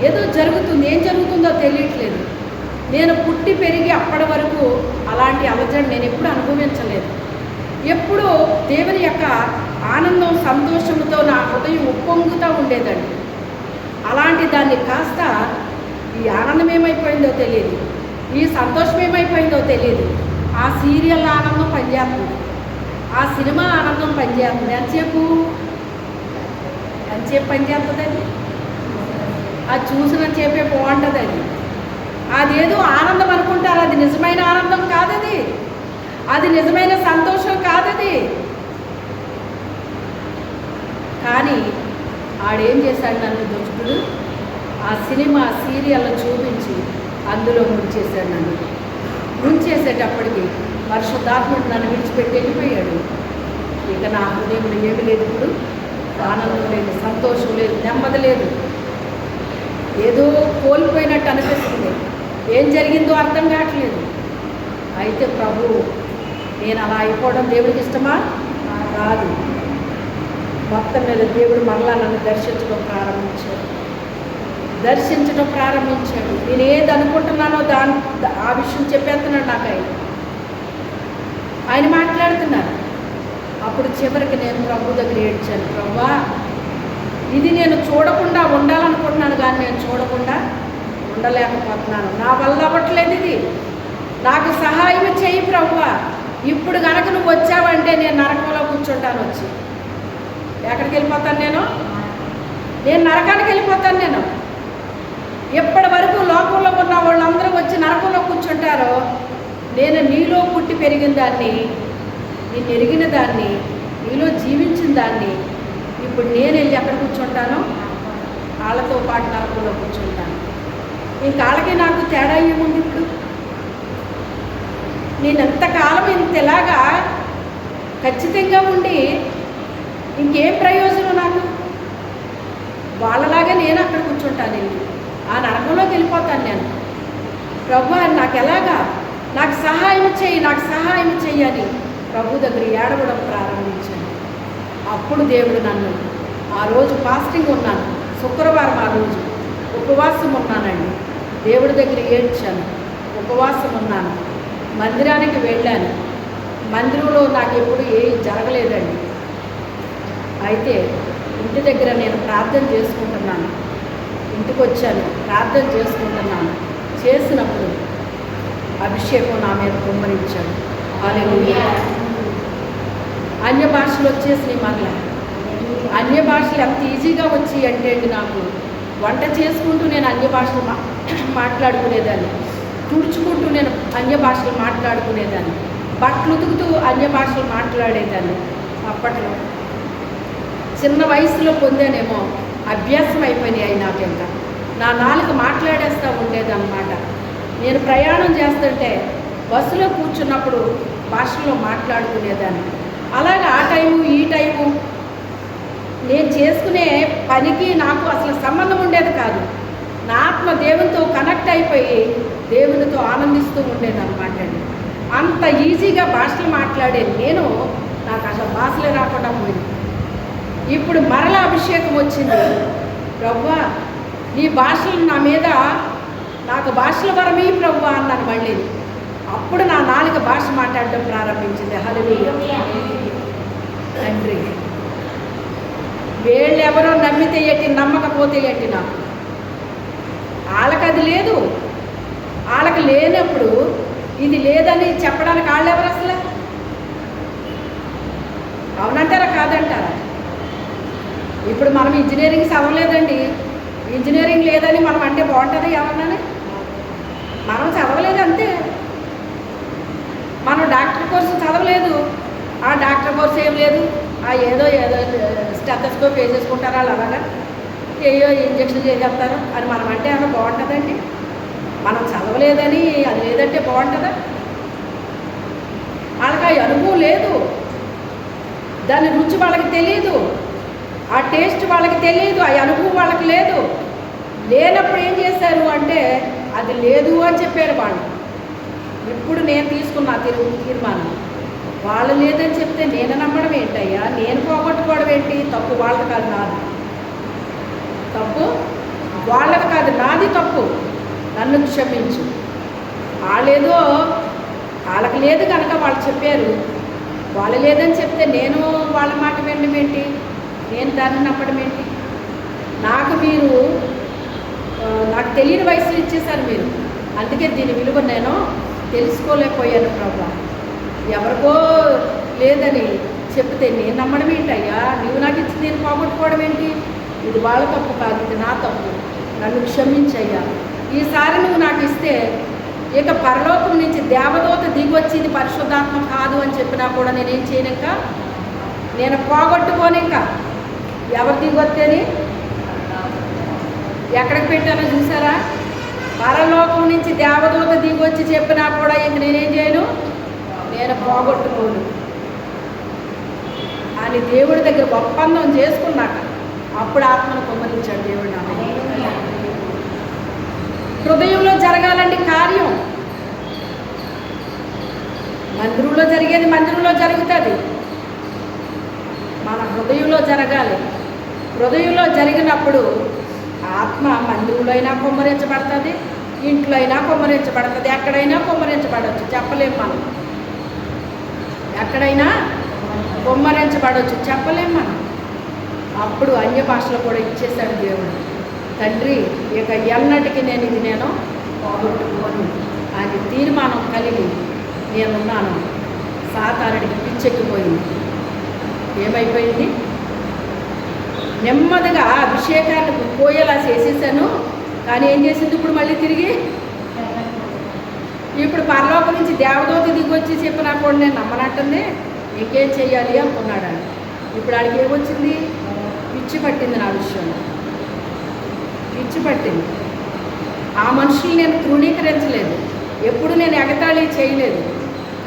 ఏదో జరుగుతుంది, ఏం జరుగుతుందో తెలియట్లేదు. నేను పుట్టి పెరిగి అప్పటి వరకు అలాంటి అలజడి నేను ఎప్పుడు అనుభవించలేదు. ఎప్పుడూ దేవుని యొక్క ఆనందం సంతోషంతో నా హృదయం ఉప్పొంగుతూ ఉండేదండి. అలాంటి దాన్ని కాస్త ఈ ఆనందం ఏమైపోయిందో తెలియదు, ఈ సంతోషం ఏమైపోయిందో తెలియదు. ఆ సీరియల్ ఆనందం పనిచేస్తుంది, ఆ సినిమా ఆనందం పనిచేస్తుంది. ఎంతసేపు పనిచేస్తుంది అది, అది చూసిన చేపే బాగుంటుంది. అదేదో ఆనందం అనుకుంటారు, అది నిజమైన ఆనందం కాదది, అది నిజమైన సంతోషం కాదది. కానీ ఆడేం చేశాడు, నన్ను దుష్టుడు ఆ సినిమా సీరియల్ చూపించి అందులో ముంచేశాడు. నన్ను ముంచేసేటప్పటికి పరిశుద్ధాత్ముడు నన్ను విడిచిపెట్టి వెళ్ళిపోయాడు. ఇక నా హృదయంలో ఏమి లేదు, ఇప్పుడు ఆనందం లేదు, సంతోషం లేదు, నెమ్మది లేదు, ఏదో కోల్పోయినట్టు అనిపిస్తుంది. ఏం జరిగిందో అర్థం కావట్లేదు. అయితే ప్రభు, నేను అలా అయిపోవడం దేవుడికి ఇష్టమా? కాదు. మొత్తం మీద దేవుడు మరలా నన్ను దర్శించడం ప్రారంభించాడు. నేను ఏది అనుకుంటున్నానో ఆ విషయం చెప్పేస్తున్నాడు నాకు ఆయన మాట్లాడుతున్నారు. అప్పుడు చివరికి నేను ప్రభు దగ్గర ఏడ్చాను, ప్రభువా, ఇది నేను చూడకుండా ఉండాలనుకుంటున్నాను, కానీ నేను చూడకుండా ఉండలేకపోతున్నాను, నా వల్ల అవ్వట్లేదు, ఇది నాకు సహాయం చేయి ప్రభువా. ఇప్పుడు కనుక నువ్వు వచ్చావంటే నేను నరకంలో కూర్చుంటాను. వచ్చి ఎక్కడికి వెళ్ళిపోతాను? నేను నరకానికి వెళ్ళిపోతాను. నేను ఎప్పటి వరకు లోకంలో ఉన్న వాళ్ళందరూ వచ్చి నరకంలో కూర్చుంటారో, నేను నీలో పుట్టి పెరిగిన దాన్ని, నేను ఎరిగిన దాన్ని, నీలో జీవించిన దాన్ని, ఇప్పుడు నేను వెళ్ళి ఎక్కడ కూర్చుంటానో వాళ్ళతో పాటు నరకంలో కూర్చుంటాను. ఇంక వాళ్ళకి నాకు తేడా ఏముంది? ఇప్పుడు నేను ఎంతకాలం ఇంతలాగా ఖచ్చితంగా ఉండి ఇంకేం ప్రయోజనం నాకు? వాళ్ళలాగా నేను అక్కడ కూర్చుంటాను, వెళ్ళి ఆ నరకంలోకి వెళ్ళిపోతాను నేను. ప్రభు నాకు ఎలాగా, నాకు సహాయం చేయి, నాకు సహాయం చెయ్యని ప్రభు దగ్గర ఏడవడం ప్రారంభించాను. అప్పుడు దేవుడు నన్ను, ఆ రోజు ఫాస్టింగ్ ఉన్నాను, శుక్రవారం ఆ రోజు ఉపవాసం ఉన్నానండి. దేవుడి దగ్గర ఏడ్చాను, ఉపవాసం ఉన్నాను, మందిరానికి వెళ్ళాను. మందిరంలో నాకు ఎప్పుడు ఏం జరగలేదండి. అయితే ఇంటి దగ్గర నేను ప్రార్థన చేసుకుంటున్నాను, ఇంటికి వచ్చాను, ప్రార్థన చేసుకుంటున్నాను. చేసినప్పుడు అభిషేకం నా మీద కుమ్మరించాడు. హల్లెలూయా. అన్య భాషలు వచ్చేసినాయి. మరలా అన్య భాషలు ఎంత ఈజీగా వచ్చి అంటే అండి, నాకు వంట చేసుకుంటూ నేను అన్య భాషలు మాట్లాడుకునేదాన్ని, తుడుచుకుంటూ నేను అన్య భాషలు మాట్లాడుకునేదాన్ని, బట్టలు ఉతుకుతూ అన్య భాషలు మాట్లాడేదాన్ని. అప్పట్లో చిన్న వయసులో పొందానేమో, అభ్యాసం అయిపోయినాయి నాకు. ఇంకా నా నాలుక మాట్లాడేస్తూ ఉండేదన్నమాట. నేను ప్రయాణం చేస్తుంటే బస్సులో కూర్చున్నప్పుడు భాషలో మాట్లాడుకునేదాన్ని. అలాగే ఆ టైము ఈ టైము నేను చేసుకునే పనికి నాకు అసలు సంబంధం ఉండేది కాదు. నా ఆత్మ దేవునితో కనెక్ట్ అయిపోయి దేవునితో ఆనందిస్తూ ఉండేదన్నమాట అండి. అంత ఈజీగా భాషలు మాట్లాడేది నేను, నాకు అసలు భాషలే రాకుండా పోయింది. ఇప్పుడు మరల అభిషేకం వచ్చింది. ప్రభువా నీ భాషలు నా మీద, నాకు భాషల వరమీ ప్రభువా అన్నాను మళ్ళీ. అప్పుడు నా నాలుక భాష మాట్లాడడం ప్రారంభించింది. హల్లెలూయా. తండ్రి వీళ్ళెవరో నమ్మితే ఏంటి, నమ్మకపోతే ఏంటి, నాకు వాళ్ళకి అది లేదు. వాళ్ళకి లేనప్పుడు ఇది లేదని చెప్పడానికి వాళ్ళెవరు అసలు? అవునంటారా కాదంటారా? ఇప్పుడు మనం ఇంజనీరింగ్ చదవలేదండి, ఇంజనీరింగ్ లేదని మనం అంటే బాగుంటుంది ఏమన్నానే? మనం చదవలేదు అంతే. మనం డాక్టర్ కోర్సు చదవలేదు, ఆ డాక్టర్ కోర్సు ఏం లేదు, ఆ ఏదో స్టెథోస్కోప్ వేసేసుకుంటారు వాళ్ళు, అలాగా ఏయో ఇంజక్షన్ చేసేస్తారు అని మనం అంటే ఏమన్నా బాగుంటుందండి? మనం చదవలేదని అది లేదంటే బాగుంటుందా? వాళ్ళకి ఆ అనుభవం లేదు, దాని రుచి వాళ్ళకి తెలియదు, ఆ టేస్ట్ వాళ్ళకి తెలియదు, ఆ అనుభవం వాళ్ళకి లేదు. లేనప్పుడు ఏం చేశారు అంటే అది లేదు అని చెప్పారు వాళ్ళు. ఇప్పుడు నేను తీసుకున్నా తీర్మానం, వాళ్ళు లేదని చెప్తే నేను నమ్మడం ఏంటయ్యా, నేను పోగొట్టుకోవడం ఏంటి? తప్పు వాళ్ళది కాదు నాది, తప్పు వాళ్ళది కాదు నాది తప్పు, నన్ను క్షమించు. వాళ్ళేదో వాళ్ళకి లేదు కనుక వాళ్ళు చెప్పారు, వాళ్ళు లేదని చెప్తే నేను వాళ్ళ మాట వినడం ఏంటి, నేను దాన్ని నమ్మడం ఏంటి? నాకు మీరు నాకు తెలియని వయసులో ఇచ్చేశారు మీరు, అందుకే దీని విలువ నేను తెలుసుకోలేకపోయాను ప్రభా. ఎవరికో లేదని చెప్తే నేను నమ్మడం ఏంటయ్యా, నువ్వు నాకు ఇచ్చి నేను పోగొట్టుకోవడం ఏంటి? ఇది వాళ్ళ తప్పు కాదు, ఇది నా తప్పు, నన్ను క్షమించయ్యా. ఈసారి నువ్వు నాకు ఇస్తే ఇక పరలోకం నుంచి దేవదూత దిగొచ్చి ఇది పరిశుద్ధాత్మ కాదు అని చెప్పినా కూడా నేనేం చేయను, ఇంకా నేను పోగొట్టుకోను. ఇంకా ఎవరు దిగొత్తేని ఎక్కడికి పెట్టానో చూసారా? పరలోకం నుంచి దేవదూత దిగొచ్చి చెప్పినా కూడా ఇంక నేనేం చేయను, నేను పోగొట్టుకోను అని దేవుడి దగ్గర ఒప్పందం చేసుకున్నాక అప్పుడు ఆత్మను కుమ్మరించాడు దేవుడు. నా హృదయంలో జరగాలండి కార్యం. మందిరంలో జరిగేది మందిరంలో జరుగుతుంది, మన హృదయంలో జరగాలి. హృదయంలో జరిగినప్పుడు ఆత్మ మందిరంలో అయినా కుమ్మరించబడుతుంది, ఇంట్లో అయినా కుమ్మరించబడుతుంది, ఎక్కడైనా కుమ్మరించబడవచ్చు, చెప్పలేం మనం. ఎక్కడైనా కుమ్మరించబడవచ్చు, చెప్పలేం మనం. అప్పుడు అన్య భాషలో కూడా ఇచ్చేశాడు దేవుడు. తండ్రి ఇక ఎన్నటికి నేను పోగొట్టుకోను అని తీర్మానం కలిగి నేనున్నాను. సాతానుడికి పిచ్చెక్కిపోయింది. ఏమైపోయింది? నెమ్మదిగా అభిషేకాన్ని పోయేలా చేసేసాను, కానీ ఏం చేసింది ఇప్పుడు మళ్ళీ తిరిగి? ఇప్పుడు పరలోకం నుంచి దేవదూత దిగొచ్చి చెప్పినా కూడా నేను నమ్మనట్టుంది, ఇంకేం చెయ్యాలి అనుకున్నాడు. ఇప్పుడు ఆడికి ఏమొచ్చింది? పిచ్చి పట్టింది నా విషయంలో, పిచ్చి పట్టింది. ఆ మనుషులు నేను తృణీకరించలేదు, ఎప్పుడు నేను ఎగతాళి చేయలేదు,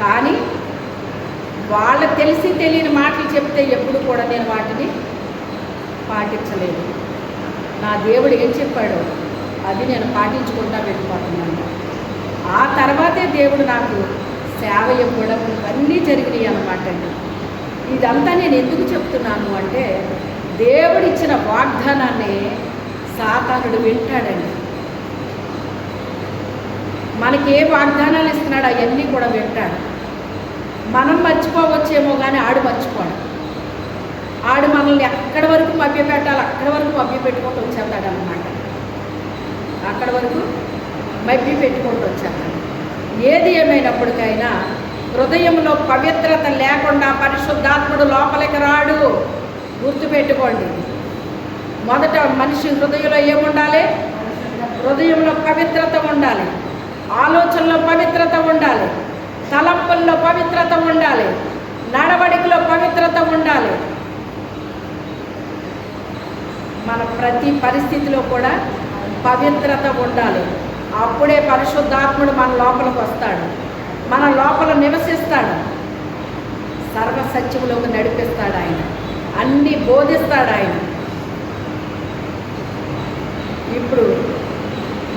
కానీ వాళ్ళకి తెలిసి తెలియని మాటలు చెప్తే ఎప్పుడు కూడా నేను వాటిని పాటించలేదు. నా దేవుడు ఏం చెప్పాడో అది నేను పాటించుకుంటా వెళ్ళిపోతున్నాను. ఆ తర్వాతే దేవుడు నాకు సేవ ఇవ్వడం ఇవన్నీ జరిగినాయి అన్నమాట అండి. ఇదంతా నేను ఎందుకు చెప్తున్నాను అంటే దేవుడిచ్చిన వాగ్దానాన్ని సాతానుడు వింటాడండి. మనకి ఏ వాగ్దానాలు ఇస్తున్నాడు అవన్నీ కూడా వింటాడు. మనం మర్చిపోవచ్చేమో కానీ ఆడు మర్చిపోడు. ఆడు మనల్ని ఎక్కడి వరకు మభ్యపెట్టాలి అక్కడి వరకు మభ్యపెట్టుకుంటూ వచ్చేస్తాడు అన్నమాట. అక్కడి వరకు మభ్యపెట్టుకుంటూ వచ్చేస్తాడు. ఏది ఏమైనప్పటికైనా హృదయంలో పవిత్రత లేకుండా పరిశుద్ధాత్ముడు లోపలికి రాడు. గుర్తుపెట్టుకోండి. మొదట మనిషి హృదయంలో ఏముండాలి? హృదయంలో పవిత్రత ఉండాలి, ఆలోచనలో పవిత్రత ఉండాలి, తలంపుల్లో పవిత్రత ఉండాలి, నడవడికలో పవిత్రత ఉండాలి. మన ప్రతి పరిస్థితిలో కూడా పవిత్రత ఉండాలి. అప్పుడే పరిశుద్ధాత్ముడు మన లోపలికి వస్తాడు, మన లోపల నివసిస్తాడు, సర్వసత్యములోకి నడిపిస్తాడు ఆయన, అన్నీ బోధిస్తాడు ఆయన. ఇప్పుడు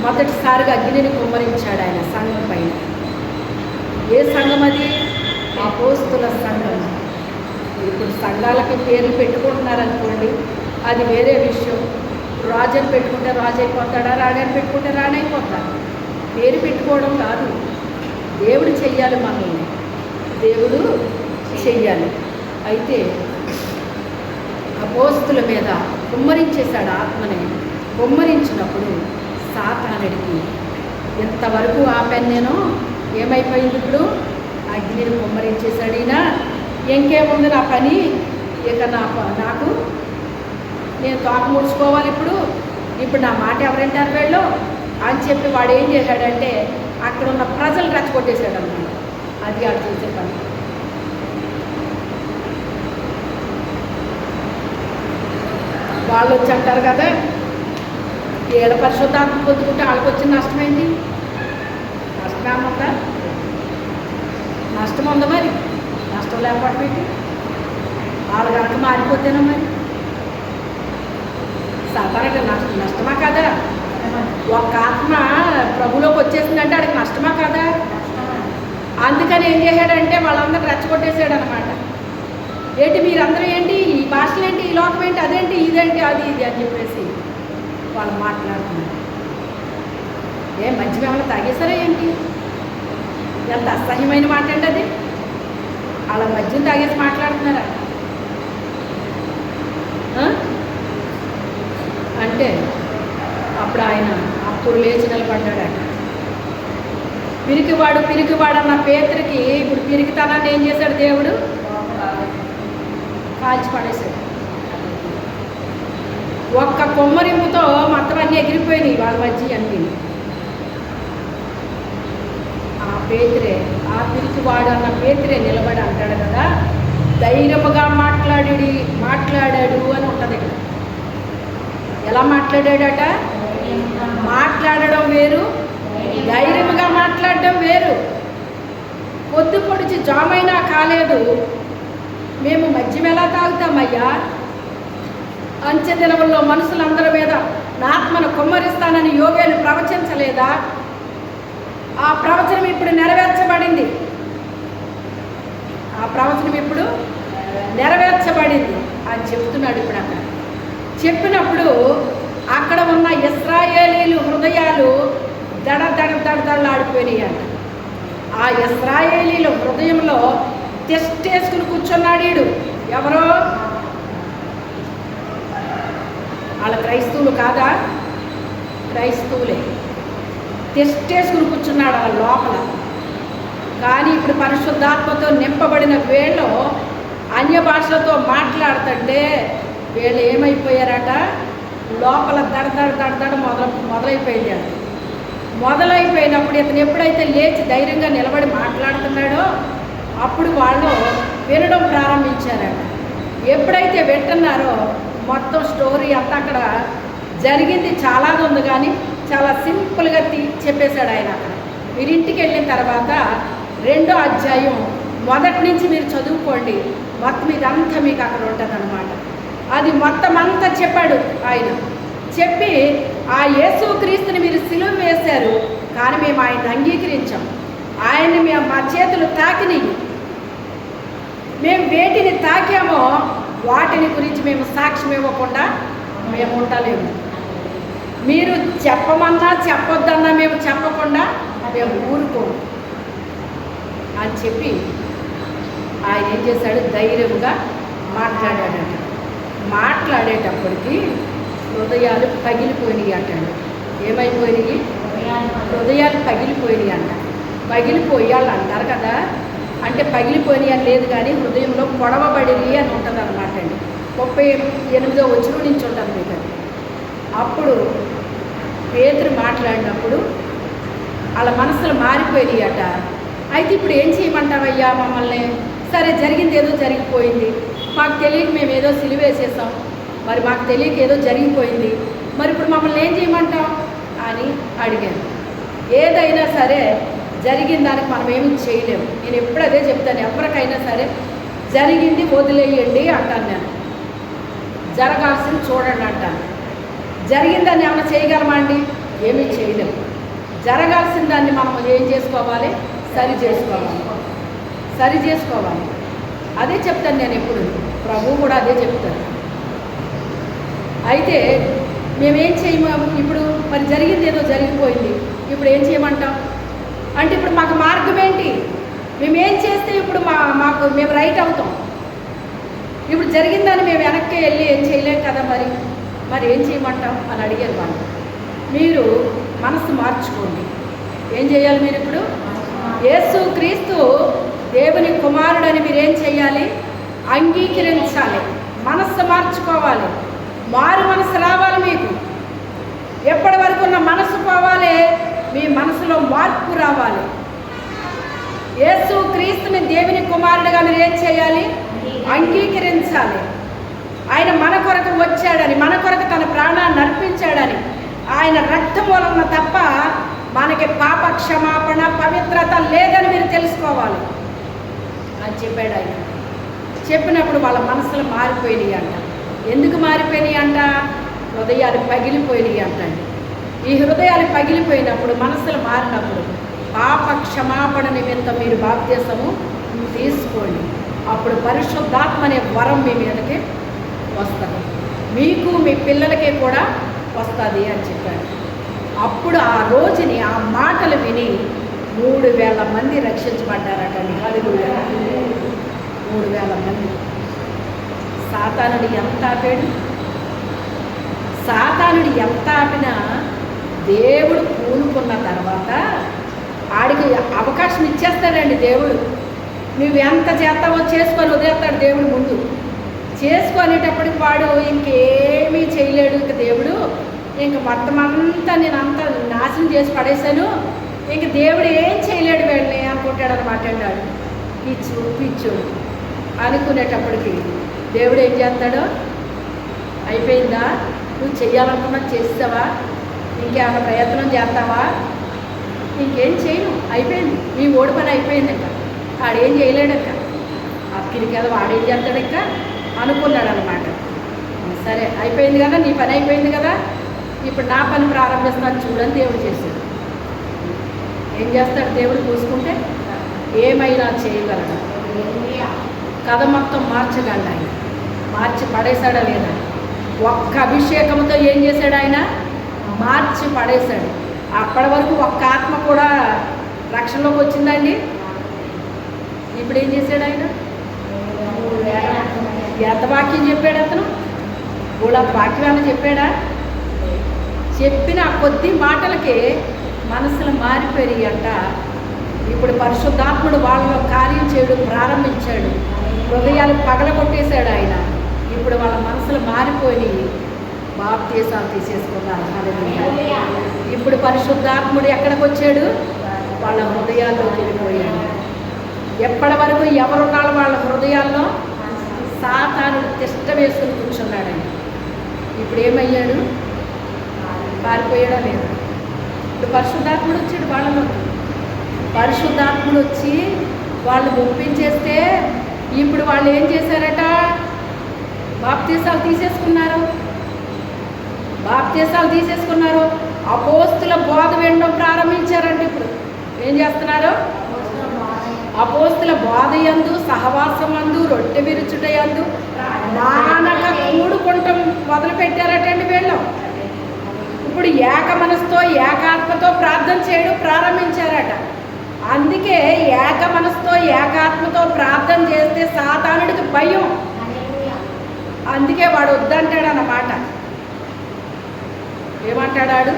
మొదటిసారిగా అగ్నిని కుమ్మరించాడు ఆయన సంఘం పైన. ఏ సంఘం అది? అపోస్తుల సంఘం. ఇప్పుడు సంఘాలకి పేర్లు పెట్టుకుంటున్నారనుకోండి, అది వేరే విషయం. రాజుని పెట్టుకుంటే రాజు అయిపోతాడా, రాణిని పెట్టుకుంటే రాణి అయిపోతాడు. పేరు పెట్టుకోవడం కాదు, దేవుడు చెయ్యాలి, మనల్ని దేవుడు చెయ్యాలి. అయితే అపోస్తుల మీద కుమ్మరించేశాడు ఆత్మని. కుమ్మరించినప్పుడు సాతానుడికి ఎంతవరకు ఆపాను, ఏమైపోయింది ఇప్పుడు? అగ్నిని కుమ్మరించేశాడు. ఈయన ఇంకేముంది నా పని, ఇక నాకు నేను తోక ముడుచుకోవాలి, ఇప్పుడు నా మాట ఎవరంటారు వీళ్ళు అని చెప్పి వాడు ఏం చేశాడంటే అక్కడ ఉన్న ప్రజలు రెచ్చగొట్టేశాడు అన్నమాట. అది ఆడు చేసే పని. వాళ్ళు వచ్చి అంటారు కదా, ఏళ్ళ పరిశుద్ధాత్మ పొందుకుంటే వాళ్ళకి వచ్చిన నష్టమైంది. నష్టమేముందా? నష్టం ఉందా? మరి నష్టం లేకపోతే పెట్టి వాళ్ళు కనుక మారిపోతేనా మరి సాధారణంగా నష్టమా కదా? ఒక ఆత్మ ప్రభులోకి వచ్చేసిందంటే ఆడికి నష్టమా కదా? అందుకని ఏం చేశాడంటే వాళ్ళందరూ రెచ్చగొట్టేసాడు అనమాట. ఏంటి మీరందరూ, ఏంటి ఈ భాషలు, ఏంటి ఈ లోకం, ఏంటి అదేంటి, ఇదేంటి, అది ఇది అని చెప్పేసి వాళ్ళు మాట్లాడుతున్నారు. మద్యం ఏమైనా తాగేశారా ఏంటి? ఎంత అసహ్యమైన మాట అండి అది. అలా మద్యం తాగేసి మాట్లాడుతున్నారా అంటే అప్పుడు ఆయన అప్పుడు లేచి నిలబడ్డాడు. పిరికివాడు అన్న పేతురికి ఇప్పుడు పిరికితనాన్ని ఏం చేశాడు దేవుడు? కాల్చి పడేశాడు. ఒక్క కొమ్మరింపుతో మొత్తం అన్నీ ఎగిరిపోయినాయి వాళ్ళ మధ్య అన్నీ. ఆ పిరికివాడు అన్న పేతురే నిలబడి అంటాడు కదా, ధైర్యముగా మాట్లాడాడు అని ఉంటుంది ఇక్కడ. ఎలా మాట్లాడాడట? మాట్లాడడం వేరు, ధైర్యంగా మాట్లాడడం వేరు. పొద్దు పొడిచి జామైనా కాలేదు, మేము మద్యం ఎలా తాగుతామయ్యా? అంచె దినముల్లో మనుషులందరి మీద నా ఆత్మను కుమ్మరిస్తానని యోగేలు ప్రవచించలేదా? ఆ ప్రవచనం ఇప్పుడు నెరవేర్చబడింది. అని చెప్తున్నాడు. ఇప్పుడు అక్కడ చెప్పినప్పుడు అక్కడ ఉన్న ఇశ్రాయేలీలు హృదయాలు దడదడలాడిపోయినాయి అంట. ఆ ఇశ్రాయేలీల హృదయంలో టెస్టేసుకుని కూర్చున్నాడు వీడు. ఎవరో వాళ్ళ క్రైస్తవులు కాదా? క్రైస్తవులే. టెస్టేసుకుని కూర్చున్నాడు వాళ్ళ లోపల. కానీ ఇప్పుడు పరిశుద్ధాత్మతో నింపబడిన వీళ్ళు అన్య భాషలతో మాట్లాడుతుంటే వీళ్ళు ఏమైపోయారట, లోపల దడదడ మొదలైపోయింది అంట. మొదలైపోయినప్పుడు ఇతను ఎప్పుడైతే లేచి ధైర్యంగా నిలబడి మాట్లాడుతున్నాడో అప్పుడు వాళ్ళు వినడం ప్రారంభించారట. ఎప్పుడైతే వింటున్నారో మొత్తం స్టోరీ అంతా అక్కడ జరిగింది చాలా ఉంది, కానీ చాలా సింపుల్గా చెప్పేశాడు ఆయన. అక్కడ మీరు ఇంటికి వెళ్ళిన తర్వాత 2వ అధ్యాయం మొదటి నుంచి మీరు చదువుకోండి. మొత్తం ఇదంతా మీకు అక్కడ ఉంటుంది అన్నమాట. అది మొత్తం అంతా చెప్పాడు ఆయన. చెప్పి ఆ యేసుక్రీస్తుని మీరు సిలువ వేశారు, కానీ మేము ఆయన్ని అంగీకరించాం. ఆయన్ని మేము మా చేతులు తాకినవి, మేము వేటిని తాకామో వాటిని గురించి మేము సాక్ష్యం ఇవ్వకుండా మేము ఉండలేము. మీరు చెప్పమన్నా చెప్పొద్దన్నా మేము చెప్పకుండా మేము ఊరుకోము అని చెప్పి ఆయన ఏం చేశాడు, ధైర్యంగా మాట్లాడాడట. మాట్లాడేటప్పటికి హృదయాలు పగిలిపోయినాయి అంటాడు. ఏమైపోయినాయి? హృదయాలు పగిలిపోయినాయి అంట. పగిలిపోయి వాళ్ళు అంటారు కదా, అంటే పగిలిపోయినాయి అని లేదు, కానీ హృదయంలో పొడవబడినాయి అని ఉంటుంది అనమాట అండి. 38వ వచనం నుంచి ఉంటుంది మీకు అది. అప్పుడు పేతురు మాట్లాడినప్పుడు వాళ్ళ మనసులు మారిపోయినాయి అట. అయితే ఇప్పుడు ఏం చేయమంటావయ్యా మమ్మల్ని? సరే, జరిగింది ఏదో జరిగిపోయింది, మాకు తెలియక మేము ఏదో సిలువేసేసాం, మరి మాకు తెలియక ఏదో జరిగిపోయింది, మరి ఇప్పుడు మమ్మల్ని ఏం చేయమంటావు అని అడిగాను. ఏదైనా సరే జరిగిన దానికి మనం ఏమి చేయలేము. నేను ఎప్పుడు అదే చెప్తాను, ఎవరికైనా సరే జరిగింది వదిలేయండి అంటాను నేను. జరగాల్సింది చూడండి అంటాను. జరిగిన దాన్ని ఏమైనా చేయగలమా అండి? ఏమీ చేయలేము. జరగాల్సిన దాన్ని మనం ఏం చేసుకోవాలి? సరి చేసుకోవాలి. అదే చెప్తాను నేను ఎప్పుడు, ప్రభువు కూడా అదే చెప్తాను. అయితే మేమేం చేయము ఇప్పుడు, మరి జరిగింది ఏదో జరిగిపోయింది, ఇప్పుడు ఏం చేయమంటాం అంటే ఇప్పుడు మాకు మార్గం ఏంటి? మేమేం చేస్తే ఇప్పుడు మాకు మేము రైట్ అవుతాం? ఇప్పుడు జరిగిందని మేము వెనక్కి వెళ్ళి ఏం చేయలేం కదా, మరి ఏం చేయమంటాం అని అడిగారు వాళ్ళు. మీరు మనసు మార్చుకోండి. ఏం చేయాలి మీరు ఇప్పుడు? యేసు క్రీస్తు దేవుని కుమారుడని మీరేం చేయాలి? అంగీకరించాలి, మనస్సు మార్చుకోవాలి, మారు మనసు రావాలి మీకు. ఎప్పటి వరకు ఉన్న మనసు పోవాలి, మీ మనసులో మార్పు రావాలి. యేసు క్రీస్తుని దేవుని కుమారుడిగా మీరు ఏం చేయాలి? అంగీకరించాలి. ఆయన మన కొరకు వచ్చాడని, మన కొరకు తన ప్రాణాన్ని అర్పించాడని, ఆయన రక్తం వలన తప్ప మనకి పాప క్షమాపణ పవిత్రత లేదని మీరు తెలుసుకోవాలి అని చెప్పాడు ఆయన. చెప్పినప్పుడు వాళ్ళ మనసులు మారిపోయినాయి అంట. ఎందుకు మారిపోయినాయి అంట? హృదయాలు పగిలిపోయినాయి అంటండి. ఈ హృదయాలు పగిలిపోయినప్పుడు, మనసులు మారినప్పుడు పాప క్షమాపణ నిమిత్తం మీరు బాప్తిసము తీసుకోండి. అప్పుడు పరిశుద్ధాత్మ అనే వరం మీ మీదకి వస్తుంది, మీకు మీ పిల్లలకి కూడా వస్తుంది అని చెప్పాడు. అప్పుడు ఆ రోజుని ఆ మాటలు విని 3,000 మంది రక్షించబడ్డారటండి. హల్లెలూయా! 3,000 మంది. సాతానుడు ఎంత ఆపాడు? సాతానుడు ఎంత ఆపినా దేవుడు పూనుకున్న తర్వాత ఆడికి అవకాశం ఇచ్చేస్తాడండి దేవుడు. నువ్వు ఎంత చేస్తావో చేసుకొని వదిలేస్తాడు దేవుడు. ముందు చేసుకునేటప్పటికి వాడు ఇంకేమీ చేయలేడు. ఇంక దేవుడు ఇంక మొత్తం అంతా నేను అంతా నాశనం చేసి పడేశాను, ఇంక దేవుడు ఏం చేయలేడు వీళ్ళని అనుకుంటాడు అనమాట. అన్నాడు పిచ్చు అనుకునేటప్పటికి దేవుడు ఏం చేస్తాడో, అయిపోయిందా, నువ్వు చెయ్యాలనుకున్నా చేస్తావా, ఇంకేమైనా ప్రయత్నం చేస్తావా? ఇంకేం చేయను, అయిపోయింది, నీ ఓడి పని అయిపోయింది. ఇంకా ఆడేం చేయలేడక్క, అక్కిడికి కదా వాడేం చేస్తాడు ఇంకా అనుకున్నాడు అనమాట. సరే అయిపోయింది కదా, నీ పని అయిపోయింది కదా, ఇప్పుడు నా పని ప్రారంభిస్తాను చూడని దేవుడు చేశాడు. ఏం చేస్తాడు దేవుడు? చూసుకుంటే ఏమైనా చేయగలడు. కథ మొత్తం మార్చగలడు ఆయన. మార్చి పడేశాడా లేదా? ఒక్క అభిషేకంతో ఏం చేశాడు ఆయన? మార్చి పడేశాడు. అప్పటి వరకు ఒక్క ఆత్మ కూడా రక్షణలోకి వచ్చిందండి. ఇప్పుడు ఏం చేశాడు ఆయన? ఎంత వాక్యం చెప్పాడు అతను? గోళంత వాక్యం అని చెప్పాడా? చెప్పిన కొద్ది మాటలకే మనసులు మారిపోయి అంట. ఇప్పుడు పరిశుద్ధాత్ముడు వాళ్ళలో కార్యం చేయడం ప్రారంభించాడు. హృదయాలు పగలగొట్టేశాడు ఆయన. ఇప్పుడు వాళ్ళ మనసులు మారిపోయి బాప్తీసాలు తీసేసుకున్నారు. ఇప్పుడు పరిశుద్ధాత్ముడు ఎక్కడికి వచ్చాడు? వాళ్ళ హృదయాల్లోకి వెళ్ళిపోయాడు. ఎప్పటి వరకు ఎవరున్నాళ్ళు వాళ్ళ హృదయాల్లో సాతాను తిష్ట వేసుకుని కూర్చున్నాడని. ఇప్పుడు ఏమయ్యాడు? పారిపోయాడా లేదు? ఇప్పుడు పరిశుద్ధాత్ముడు వచ్చాడు వాళ్ళలో. పరిశుద్ధాత్ముడు వచ్చి వాళ్ళు ఒప్పించేస్తే ఇప్పుడు వాళ్ళు ఏం చేశారట? బాప్తీసాలు తీసేసుకున్నారు. బాప్తీసాలు తీసేసుకున్నారు. అపోస్తుల బోధ వినడం ప్రారంభించారంటే ఇప్పుడు ఏం చేస్తున్నారు? అపోస్తుల బోధ యందు, సహవాసం అందు, రొట్టె విరుచుట యందు నానక కూడుకుంటాం మొదలు పెట్టారటండి వీళ్ళు. ఇప్పుడు ఏక మనసుతో ఏకాత్మతో ప్రార్థన చేయడం ప్రారంభించారట. అందుకే ఏక మనసుతో ఏకాత్మతో ప్రార్థన చేస్తే సాతానుడికి భయం. అందుకే వాడు వద్దంటాడు అన్నమాట. ఏమంటాడాడు?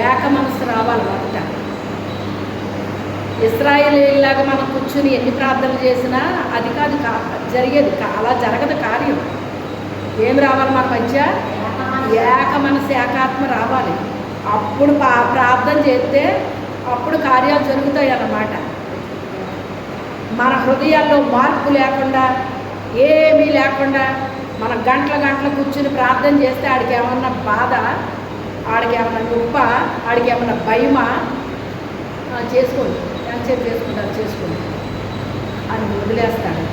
ఏక మనసు రావాలి మొదట. ఇశ్రాయేలీలాగా మనం కూర్చుని ఎన్ని ప్రార్థనలు చేసినా అది కాదు జరిగేది. అలా జరగదు కార్యం. ఏం రావాలి మన మధ్య? ఏక మనసు ఏకాత్మ రావాలి. అప్పుడు ప్రార్థన చేస్తే అప్పుడు కార్యాలు జరుగుతాయి అన్నమాట. మన హృదయాల్లో మార్పు లేకుండా, ఏమీ లేకుండా మనం గంటల కూర్చుని ప్రార్థన చేస్తే ఆడికి ఏమన్నా బాధ, ఆడికి ఏమన్నా నొప్ప, ఆడికి ఏమన్నా భయమా? చేసుకోండి, ఎంతసేపు చేసుకుంటారు చేసుకోండి అని వదిలేస్తాడు.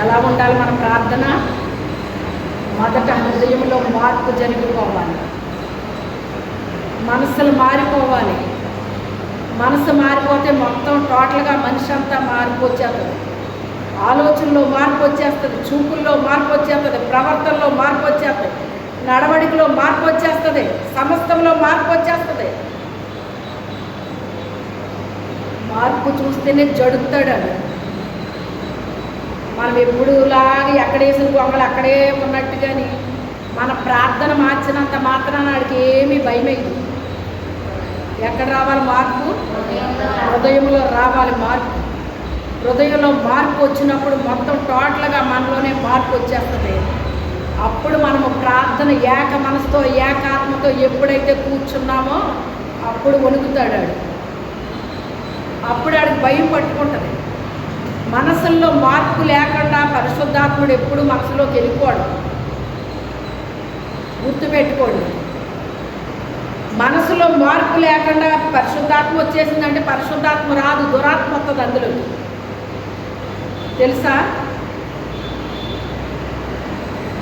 ఎలా ఉండాలి మన ప్రార్థన? మొదట హృదయంలో మార్పు జరిగిపోవాలి, మనసులు మారిపోవాలి. మనసు మారిపోతే మొత్తం టోటల్గా మనిషి అంతా మార్పు వచ్చేస్తుంది. ఆలోచనలో మార్పు వచ్చేస్తుంది, చూపుల్లో మార్పు వచ్చేస్తుంది, ప్రవర్తనలో మార్పు వచ్చేస్తుంది, నడవడికలో మార్పు వచ్చేస్తుంది, సమస్తంలో మార్పు వచ్చేస్తుంది. మార్పు చూస్తేనే జడుగుతాడు. మనం ఎప్పుడులాగా ఎక్కడేసిన గొంగలు అక్కడే ఉన్నట్టుగాని మన ప్రార్థన మార్చినంత మాత్రాన వాడికి ఏమీ భయమేది. ఎక్కడ రావాలి మార్పు? హృదయంలో రావాలి మార్పు. హృదయంలో మార్పు వచ్చినప్పుడు మొత్తం టోటల్గా మనలోనే మార్పు వచ్చేస్తుంది. అప్పుడు మనము ప్రార్థన ఏక మనసుతో ఏకాత్మతో ఎప్పుడైతే కూర్చున్నామో అప్పుడు వణుకుతాడు. అప్పుడు ఆడికి భయం పట్టుకుంటుంది. మనసుల్లో మార్పు లేకుండా పరిశుద్ధాత్ముడు ఎప్పుడు మనసులోకి వెళ్ళిపోడు. గుర్తుపెట్టుకోండి, మనసులో మార్పు లేకుండా పరిశుద్ధాత్మ వచ్చేసిందంటే పరిశుద్ధాత్మ రాదు, దురాత్మ వస్తుంది అందులో. తెలుసా?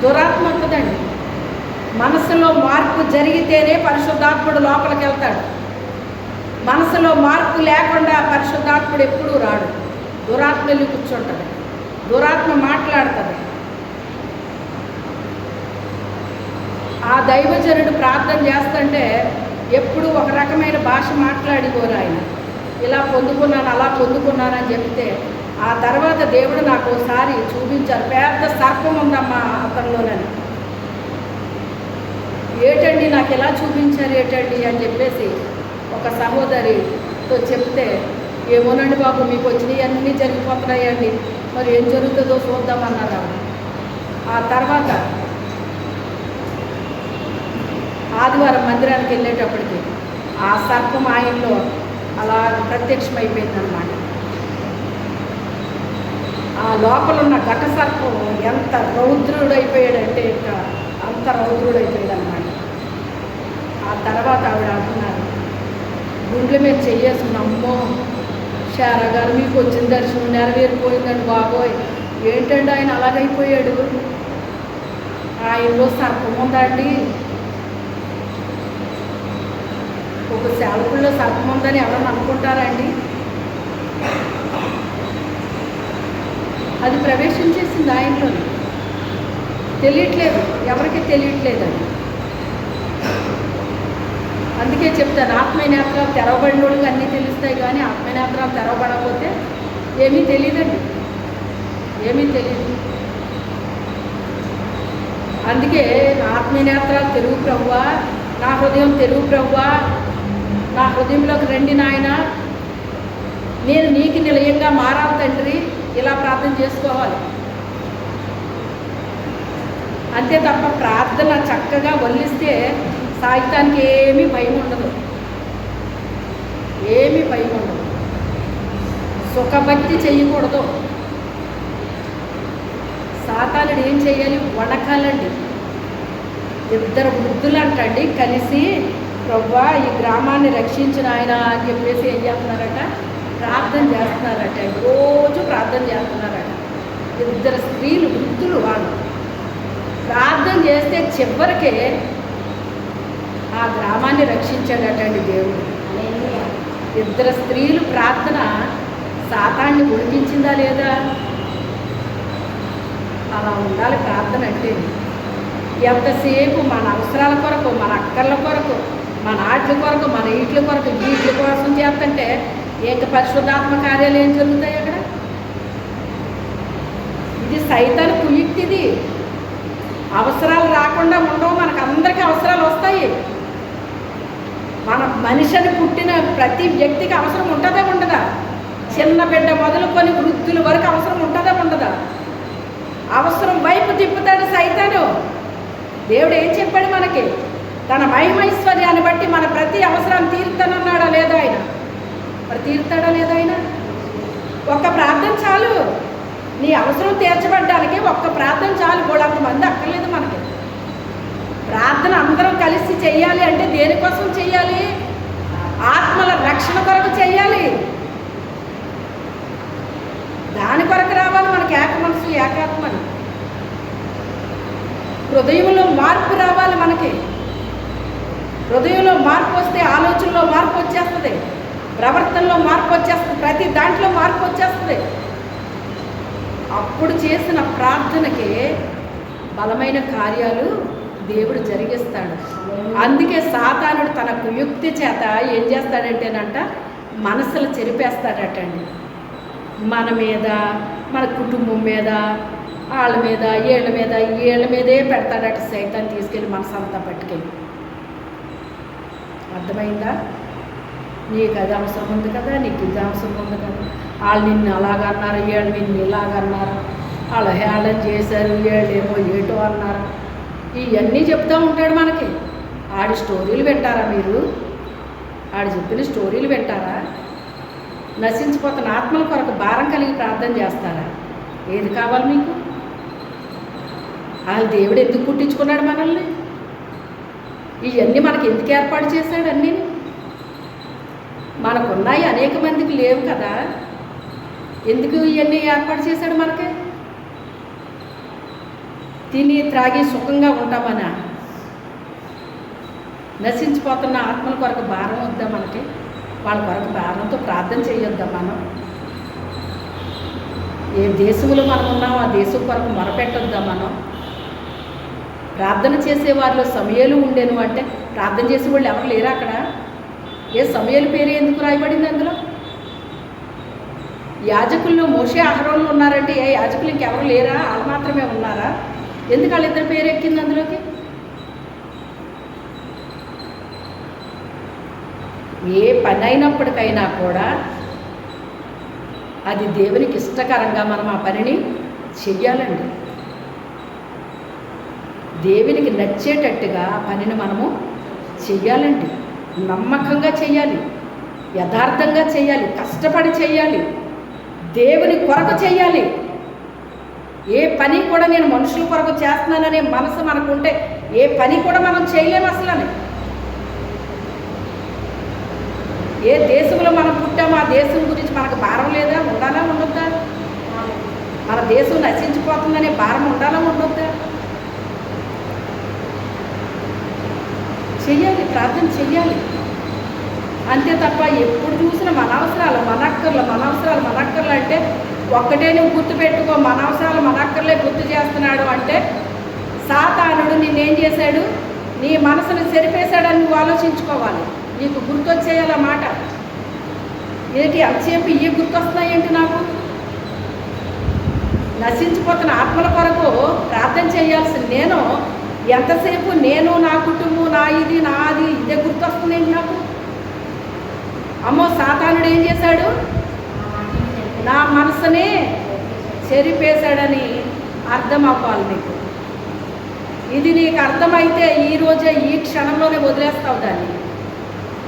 దురాత్మ వస్తుందండి. మనసులో మార్పు జరిగితేనే పరిశుద్ధాత్ముడు లోపలికి వెళ్తాడు. మనసులో మార్పు లేకుండా పరిశుద్ధాత్ముడు ఎప్పుడూ రాడు. దురాత్మ వెళ్ళి కూర్చుంటుంది, దురాత్మ మాట్లాడుతుంది. ఆ దైవజనుడు ప్రార్థన చేస్తుంటే ఎప్పుడు ఒక రకమైన భాష మాట్లాడిపోరు ఆయన. ఇలా పొందుకున్నాను, అలా పొందుకున్నానని చెప్తే ఆ తర్వాత దేవుడు నాకు ఒకసారి చూపించారు, పెద్ద సర్పం ఉందమ్మా అతనిలోనని. ఏటండి నాకు ఎలా చూపించారు ఏటండి అని చెప్పేసి ఒక సహోదరితో చెప్తే, ఏమోనండి బాబు, మీకు వచ్చినవి అన్నీ జరిగిపోతున్నాయండి, మరి ఏం జరుగుతుందో చూద్దామన్నారు. ఆ తర్వాత ఆదివారం మందిరానికి వెళ్ళేటప్పటికి ఆ సర్పం ఆయనలో అలా ప్రత్యక్షమైపోయిందన్నమాట. ఆ లోపల ఉన్న ఘట సర్పం ఎంత రౌద్రుడైపోయాడంటే ఇంకా అంత రౌద్రుడైపోయాడు అన్నమాట. ఆ తర్వాత ఆవిడ అంటున్నారు, గుండెల మీద చెయ్యేసుకుని, అమ్మో శారా గారు మీకు వచ్చిన దర్శనం నెరవేరిపోయిందండి బాబోయ్, ఏంటండి ఆయన అలాగైపోయాడు, ఆయనలో సర్పం ఉందండి. ఒక సేవకుల్లో సర్పం ఉందని ఎవరన్నా అనుకుంటారండి? అది ప్రవేశించేసింది ఆయనలో. తెలియట్లేదు, ఎవరికి తెలియట్లేదండి. అందుకే చెప్తాను, ఆత్మనేత్రాలు తెరవబడిన వాళ్ళకి అన్నీ తెలుస్తాయి, కానీ ఆత్మనేత్రాలు తెరవబడకపోతే ఏమీ తెలియదండి, ఏమీ తెలియదు. అందుకే ఆత్మనేత్రాలు తెరువు ప్రభువా, నా హృదయం తెరువు ప్రభువా, నా హృదయంలోకి రండి నాయన, నేను నీకు నిలయంగా మారాలి తండ్రి, ఇలా ప్రార్థన చేసుకోవాలి. అంతే తప్ప ప్రార్థన చక్కగా వల్లిస్తే సాహిత్యానికి ఏమీ భయం ఉండదు, ఏమీ భయం ఉండదు. సుఖభక్తి చెయ్యకూడదు. సాతానుడు ఏం చేయాలి? వణకాలండి. ఇద్దరు వృద్ధులు అంటండి కలిసి, ప్రభువా ఈ గ్రామాన్ని రక్షించిన ఆయన అని చెప్పేసి ఏం చేస్తున్నారట? ప్రార్థన చేస్తున్నారట. రోజు ప్రార్థన చేస్తున్నారట. ఇద్దరు స్త్రీలు, వృద్ధులు, వాళ్ళు ప్రార్థన చేస్తే చివరికే ఆ గ్రామాన్ని రక్షించాడటండి దేవుడు. ఇద్దరు స్త్రీలు ప్రార్థన సాతాన్ని ఉడికించిందా లేదా? అలా ఉండాలి ప్రార్థన అంటే. ఎంతసేపు మన అవసరాల కొరకు, మన అక్కర్ల కొరకు, మన ఆటల కొరకు, మన ఈట్ల కొరకు, వీట్ల కోసం చేస్తుంటే ఏక పరిశుద్ధాత్మ కార్యాలు ఏం జరుగుతాయి అక్కడ? ఇది సైతాను కుయుక్తిది. అవసరాలు రాకుండా ఉండవు, మనకు అందరికీ అవసరాలు వస్తాయి. మన మనిషిని పుట్టిన ప్రతి వ్యక్తికి అవసరం ఉంటుందా ఉండదా? చిన్న బిడ్డ మొదలుకొని వృద్ధుల వరకు అవసరం ఉంటుందా ఉండదా? అవసరం వైపు తిప్పుతాడు సైతాను. దేవుడు ఏం చెప్పాడు మనకి? తన మహిమైశ్వర్యాన్ని బట్టి మన ప్రతి అవసరాన్ని తీరుతానన్నాడా లేదా ఆయన? మరి తీరుతాడా లేదా ఆయన? ఒక్క ప్రార్థన చాలు, నీ అవసరం తీర్చబడ్డానికి ఒక్క ప్రార్థన చాలు. మంది అక్కర్లేదు మనకి. ప్రార్థన అందరం కలిసి చెయ్యాలి అంటే దేనికోసం చెయ్యాలి? ఆత్మల రక్షణ కొరకు చెయ్యాలి. దాని కొరకు రావాలి మనకి ఏక మనసు, ఏకాత్మని. హృదయంలో మార్పు రావాలి మనకి. హృదయంలో మార్పు వస్తే ఆలోచనలో మార్పు వచ్చేస్తుంది. ప్రవర్తనలో మార్పు వచ్చేస్తుంది, ప్రతి దాంట్లో మార్పు వచ్చేస్తుంది. అప్పుడు చేసిన ప్రార్థనకే బలమైన కార్యాలు దేవుడు జరిగిస్తాడు. అందుకే సాతానుడు తన కుయుక్తి చేత ఏం చేస్తాడంటేనంట, మనసులు చెరిపేస్తాడటండి. మన మీద, మన కుటుంబం మీద, వాళ్ళ మీద, వీళ్ళ మీదే పెడతాడట సైతాన్ని తీసుకెళ్ళి మనసంతా పట్టుకెళ్ళి. అర్థమైందా? నీకు అది అవసరం ఉంది కదా, నీకు ఇది అవసరం ఉంది కదా, వాళ్ళు నిన్ను అలాగన్నారు, వీళ్ళు నిన్ను ఇలాగన్నారు, వాళ్ళు హేళన చేశారు, వీళ్ళేమో ఏటో అన్నారు, ఇవన్నీ చెప్తూ ఉంటాడు మనకి. ఆడి స్టోరీలు వింటారా మీరు? ఆడు చెప్పిన స్టోరీలు వింటారా? నశించిపోతున్న ఆత్మల కొరకు భారం కలిగి ప్రార్థన చేస్తారా? ఏది కావాలి మీకు? వాళ్ళు దేవుడు ఎందుకు పుట్టించుకున్నాడు మనల్ని? ఇవన్నీ మనకి ఎందుకు ఏర్పాటు చేశాడు? అన్నీ మనకున్నాయి, అనేక మందికి లేవు కదా. ఎందుకు ఇవన్నీ ఏర్పాటు చేశాడు మనకి? తిని త్రాగి సుఖంగా ఉంటామనా? నశించిపోతున్న ఆత్మల కొరకు భారం వద్దా మనకి? వాళ్ళ కొరకు భారంతో ప్రార్థన చేయొద్దా మనం? ఏ దేశంలో మనం ఉన్నామో ఆ దేశం కొరకు మొరపెట్టొద్దా మనం? ప్రార్థన చేసే వారిలో సమయాలు ఉండేను అంటే ప్రార్థన చేసే వాళ్ళు ఎవరు లేరా అక్కడ? ఏ సమయాల పేరు ఎందుకు రాయబడింది అందులో? యాజకుల్లో మోషే అహరోన్లు ఉన్నారంటే ఏ యాజకులు ఇంకెవరు లేరా? వాళ్ళు మాత్రమే ఉన్నారా? ఎందుకు వాళ్ళిద్దరి పేరు ఎక్కింది అందులోకి? ఏ పని అయినప్పటికైనా కూడా అది దేవునికి ఇష్టకరంగా మనం ఆ పనిని చెయ్యాలండి. దేవునికి నచ్చేటట్టుగా ఆ పనిని మనము చెయ్యాలండి. నమ్మకంగా చెయ్యాలి, యథార్థంగా చెయ్యాలి, కష్టపడి చెయ్యాలి, దేవుని కొరకు చెయ్యాలి. ఏ పని కూడా నేను మనుషుల కొరకు చేస్తున్నాననే మనసు మనకుంటే ఏ పని కూడా మనం చేయలేము అసలు. ఏ దేశంలో మనం పుట్టామో ఆ దేశం గురించి మనకు భారం లేదా? ఉండాలా ఉండొద్దా? మన దేశం నశించిపోతుందనే భారం ఉండాలా ఉండొద్దా? చెయ్యాలి, ప్రార్థన చెయ్యాలి. అంతే తప్ప ఎప్పుడు చూసినా మన అవసరాలు మనక్కర్లు అంటే ఒక్కటే నువ్వు గుర్తుపెట్టుకో. మన అవసరాలు మనక్కర్లే గుర్తు చేస్తున్నాడు అంటే సాతానుడు నిన్నేం చేశాడు? నీ మనసును చెరిపేశాడని నువ్వు ఆలోచించుకోవాలి. నీకు గుర్తొచ్చేయాల మాట. ఏంటి అంతసేపు ఇవి గుర్తొస్తున్నాయి ఏంటి? నాకు నశించిపోతున్న ఆత్మల కొరకు ప్రార్థన చేయాల్సింది నేను ఎంతసేపు నేను, నా కుటుంబం, నాది ఇదే గుర్తొస్తుంది ఏంటి నాకు? అమ్మో, సాతానుడు ఏం చేశాడు? నా మనసునే చెరిపేశాడని అర్థం అవ్వాలి నీకు. ఇది నీకు అర్థమైతే ఈరోజే ఈ క్షణంలోనే వదిలేస్తావు దాన్ని.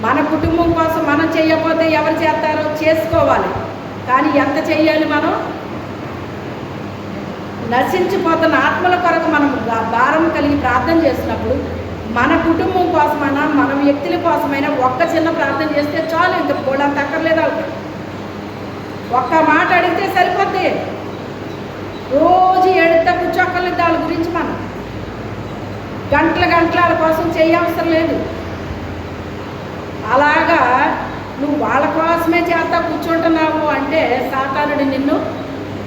మన కుటుంబం కోసం మనం చేయకపోతే ఎవరు చేస్తారో చేసుకోవాలి, కానీ ఎంత చెయ్యాలి? మనం నశించిపోతున్న ఆత్మల కొరకు మనం భారం కలిగి ప్రార్థన చేసినప్పుడు మన కుటుంబం కోసమైనా మన వ్యక్తుల కోసమైనా ఒక్క చిన్న ప్రార్థన చేస్తే చాలు. ఇంకా పోలంత అక్కర్లేదు వాళ్ళకి. ఒక్క మాట అడిగితే సరిపోద్ది. రోజు ఎడితే కూర్చోక్కర్లేదు వాళ్ళ గురించి. మనం గంటల వాళ్ళ కోసం చేయవసరం లేదు. అలాగా నువ్వు వాళ్ళ కోసమే చేస్తా కూర్చుంటున్నావు అంటే సాతానుడు నిన్ను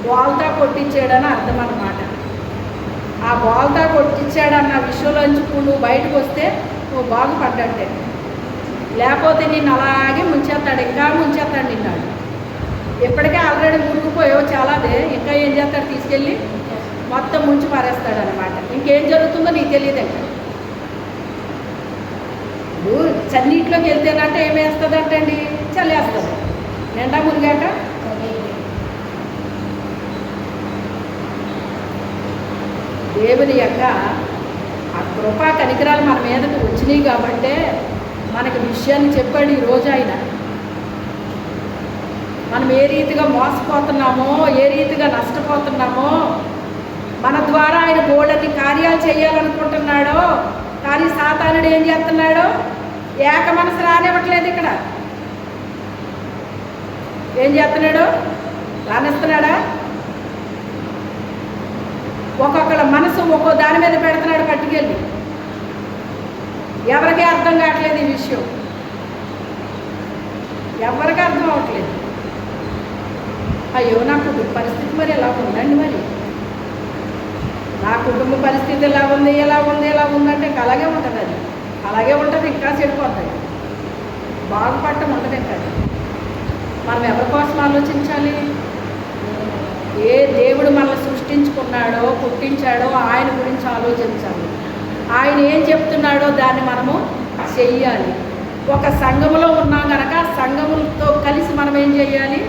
బోల్తా కొట్టించాడని అర్థం అన్నమాట. ఆ బోల్తా కొట్టించాడన్న విషయంలోంచి నువ్వు బయటకు వస్తే నువ్వు బాగుపడ్డట్టే. లేకపోతే నిన్ను అలాగే ముంచేస్తాడు, ఇంకా ముంచేస్తాడు నిన్నాడు. ఇప్పటికే ఆల్రెడీ మునిగిపోయావు చాలాదే, ఇంకా ఏం చేస్తాడు? తీసుకెళ్ళి మొత్తం ముంచి పారేస్తాడు అనమాట. ఇంకేం జరుగుతుందో నీకు తెలియదు. ఇంకా నువ్వు చన్నీటిలోకి వెళ్తేనంటే ఏమేస్తుంది అంటండి? చల్లేస్తుంది. నిండా మునిగాక దేవుని యొక్క ఆ కృపా కనికరాలు మన మీదకు వచ్చినాయి కాబట్టే మనకి విషయాన్ని చెప్పాడు ఈరోజు ఆయన. మనం ఏ రీతిగా మోసపోతున్నామో, ఏ రీతిగా నష్టపోతున్నామో, మన ద్వారా ఆయన బోల్డన్ని కార్యాలు చేయాలనుకుంటున్నాడో, కానీ సాతానుడు ఏం చేస్తున్నాడో? ఏక మనసు రానివ్వట్లేదు. ఇక్కడ ఏం చేస్తున్నాడు? రానిస్తున్నాడా? ఒక్కొక్కళ్ళ మనసు ఒక్కో దాని మీద పెడుతున్నాడు పట్టుకెళ్ళి. ఎవరికీ అర్థం కావట్లేదు ఈ విషయం. ఎవరికి అర్థం అవ్వట్లేదు. అయ్యో నా కుటుంబ పరిస్థితి మరి ఎలా ఉందండి, మరి నా కుటుంబ పరిస్థితి ఎలా ఉందంటే ఇంకా అలాగే ఉంటుంది. అది అలాగే ఉంటుంది, ఇంకా చెడిపోతుంది, బాగుపడటం ఉండదు. ఇంకా మనం ఎవరి కోసం ఆలోచించాలి? ఏ దేవుడు మనల్ని సృష్టించుకున్నాడో పుట్టించాడో ఆయన గురించి ఆలోచించాలి. ఆయన ఏం చెప్తున్నాడో దాన్ని మనము చెయ్యాలి. ఒక సంఘములో ఉన్నాం కనుక సంఘములతో కలిసి మనం ఏం చేయాలి?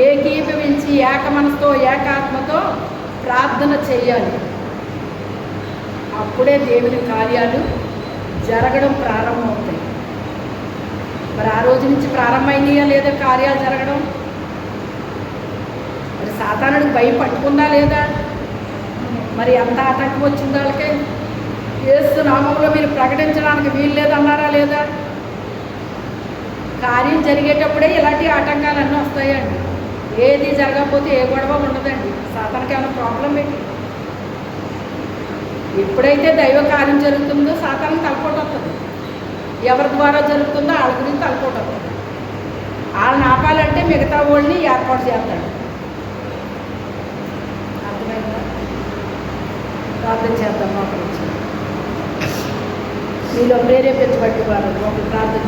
ఏకీభవించి ఏక మనసుతో ఏకాత్మతో ప్రార్థన చేయాలి. అప్పుడే దేవుని కార్యాలు జరగడం ప్రారంభమవుతాయి. మరి ఆ రోజు నుంచి ప్రారంభమైనయా లేదా కార్యాలు జరగడం? మరి సాతానుడికి భయం పట్టుకుందా లేదా? మరి ఎంత ఆటంకం వచ్చింది వాళ్ళకి? యేసు నామములో మీరు ప్రకటించడానికి వీలు లేదన్నారా లేదా? కార్యం జరిగేటప్పుడే ఇలాంటి ఆటంకాలన్నీ వస్తాయండి. ఏది జరగకపోతే ఏ గొడవ ఉండదండి. సాతానికి ఏమైనా ప్రాబ్లం పెట్టి ఎప్పుడైతే దైవ కార్యం జరుగుతుందో సాతానికి తలపోటు వస్తుంది. ఎవరి ద్వారా జరుగుతుందో వాళ్ళ గురించి తలపోటు వస్తుంది. వాళ్ళని ఆపాలంటే మిగతా వాళ్ళని ఏర్పాటు చేస్తాడు. అర్థమైందా? ప్రార్థన చేద్దాం. ఒకరు మీలో ప్రేరేపించబట్టి వారు ఒకరు ప్రార్థన